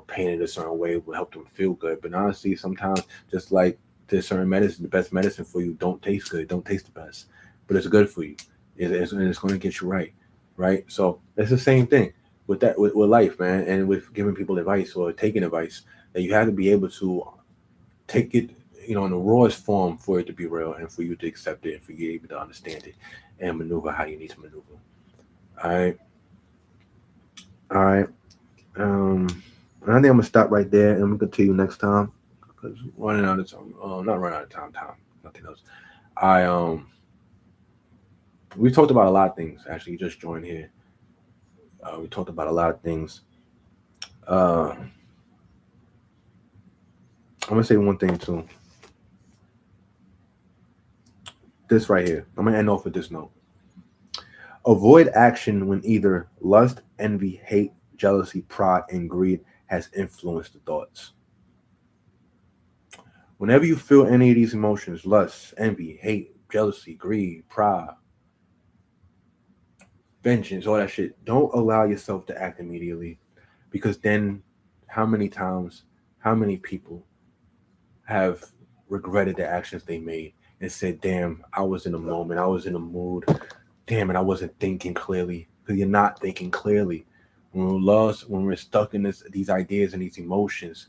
painted a certain way will help them feel good. But honestly, sometimes, just like there's certain medicine, the best medicine for you don't taste good, don't taste the best, but it's good for you. And it's going to get you right. Right. So it's the same thing with that, with life, man, and with giving people advice or taking advice, that you have to be able to take it, in the rawest form for it to be real and for you to accept it and for you to be able to understand it and maneuver how you need to maneuver. All right. All right. And I think I'm gonna stop right there and we'll continue next time because running out of time. Not running out of time. Time. Nothing else. I We talked about a lot of things. Actually, you just joined here. We talked about a lot of things. I'm gonna say one thing too. This right here. I'm gonna end off with this note. Avoid action when either lust, envy, hate, jealousy, pride, and greed has influenced the thoughts. Whenever you feel any of these emotions, lust, envy, hate, jealousy, greed, pride, vengeance, all that shit, don't allow yourself to act immediately, because then how many times, how many people have regretted the actions they made and said, damn, I was in a moment, I was in a mood, damn it, I wasn't thinking clearly. Because you're not thinking clearly. When we're lost, when we're stuck in these ideas and these emotions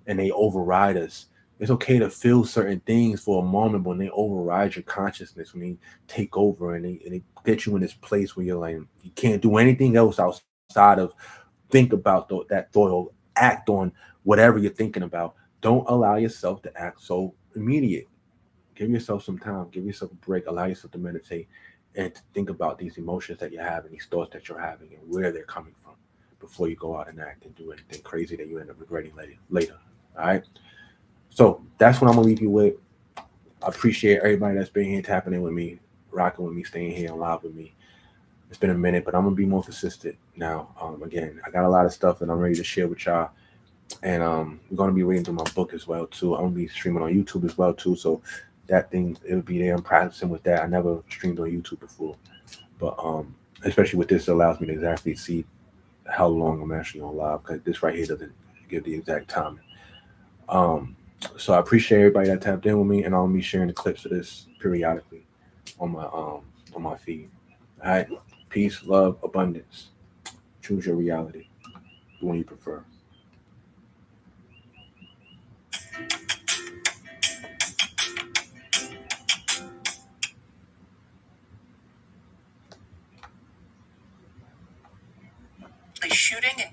and they override us, it's okay to feel certain things for a moment, but when they override your consciousness, when they take over and they get you in this place where you're like, you can't do anything else outside of think about that thought or act on whatever you're thinking about. Don't allow yourself to act so immediate. Give yourself some time, give yourself a break, allow yourself to meditate and to think about these emotions that you're having, these thoughts that you're having, and where they're coming from before you go out and act and do anything crazy that you end up regretting later. All right. So that's what I'm gonna leave you with. I appreciate everybody that's been here tapping in with me, rocking with me, staying here and live with me. It's been a minute, but I'm gonna be more consistent now. Again, I got a lot of stuff that I'm ready to share with y'all, and we're gonna be reading through my book as well too. I'm gonna be streaming on YouTube as well too, so that thing it'll be there. I'm practicing with that. I never streamed on YouTube before, but especially with this, it allows me to exactly see how long I'm actually on live, because this right here doesn't give the exact time. Um, so I appreciate everybody that tapped in with me, and I'll be sharing the clips of this periodically on my feed. All right, peace, love, abundance. Choose your reality, the one you prefer. A shooting in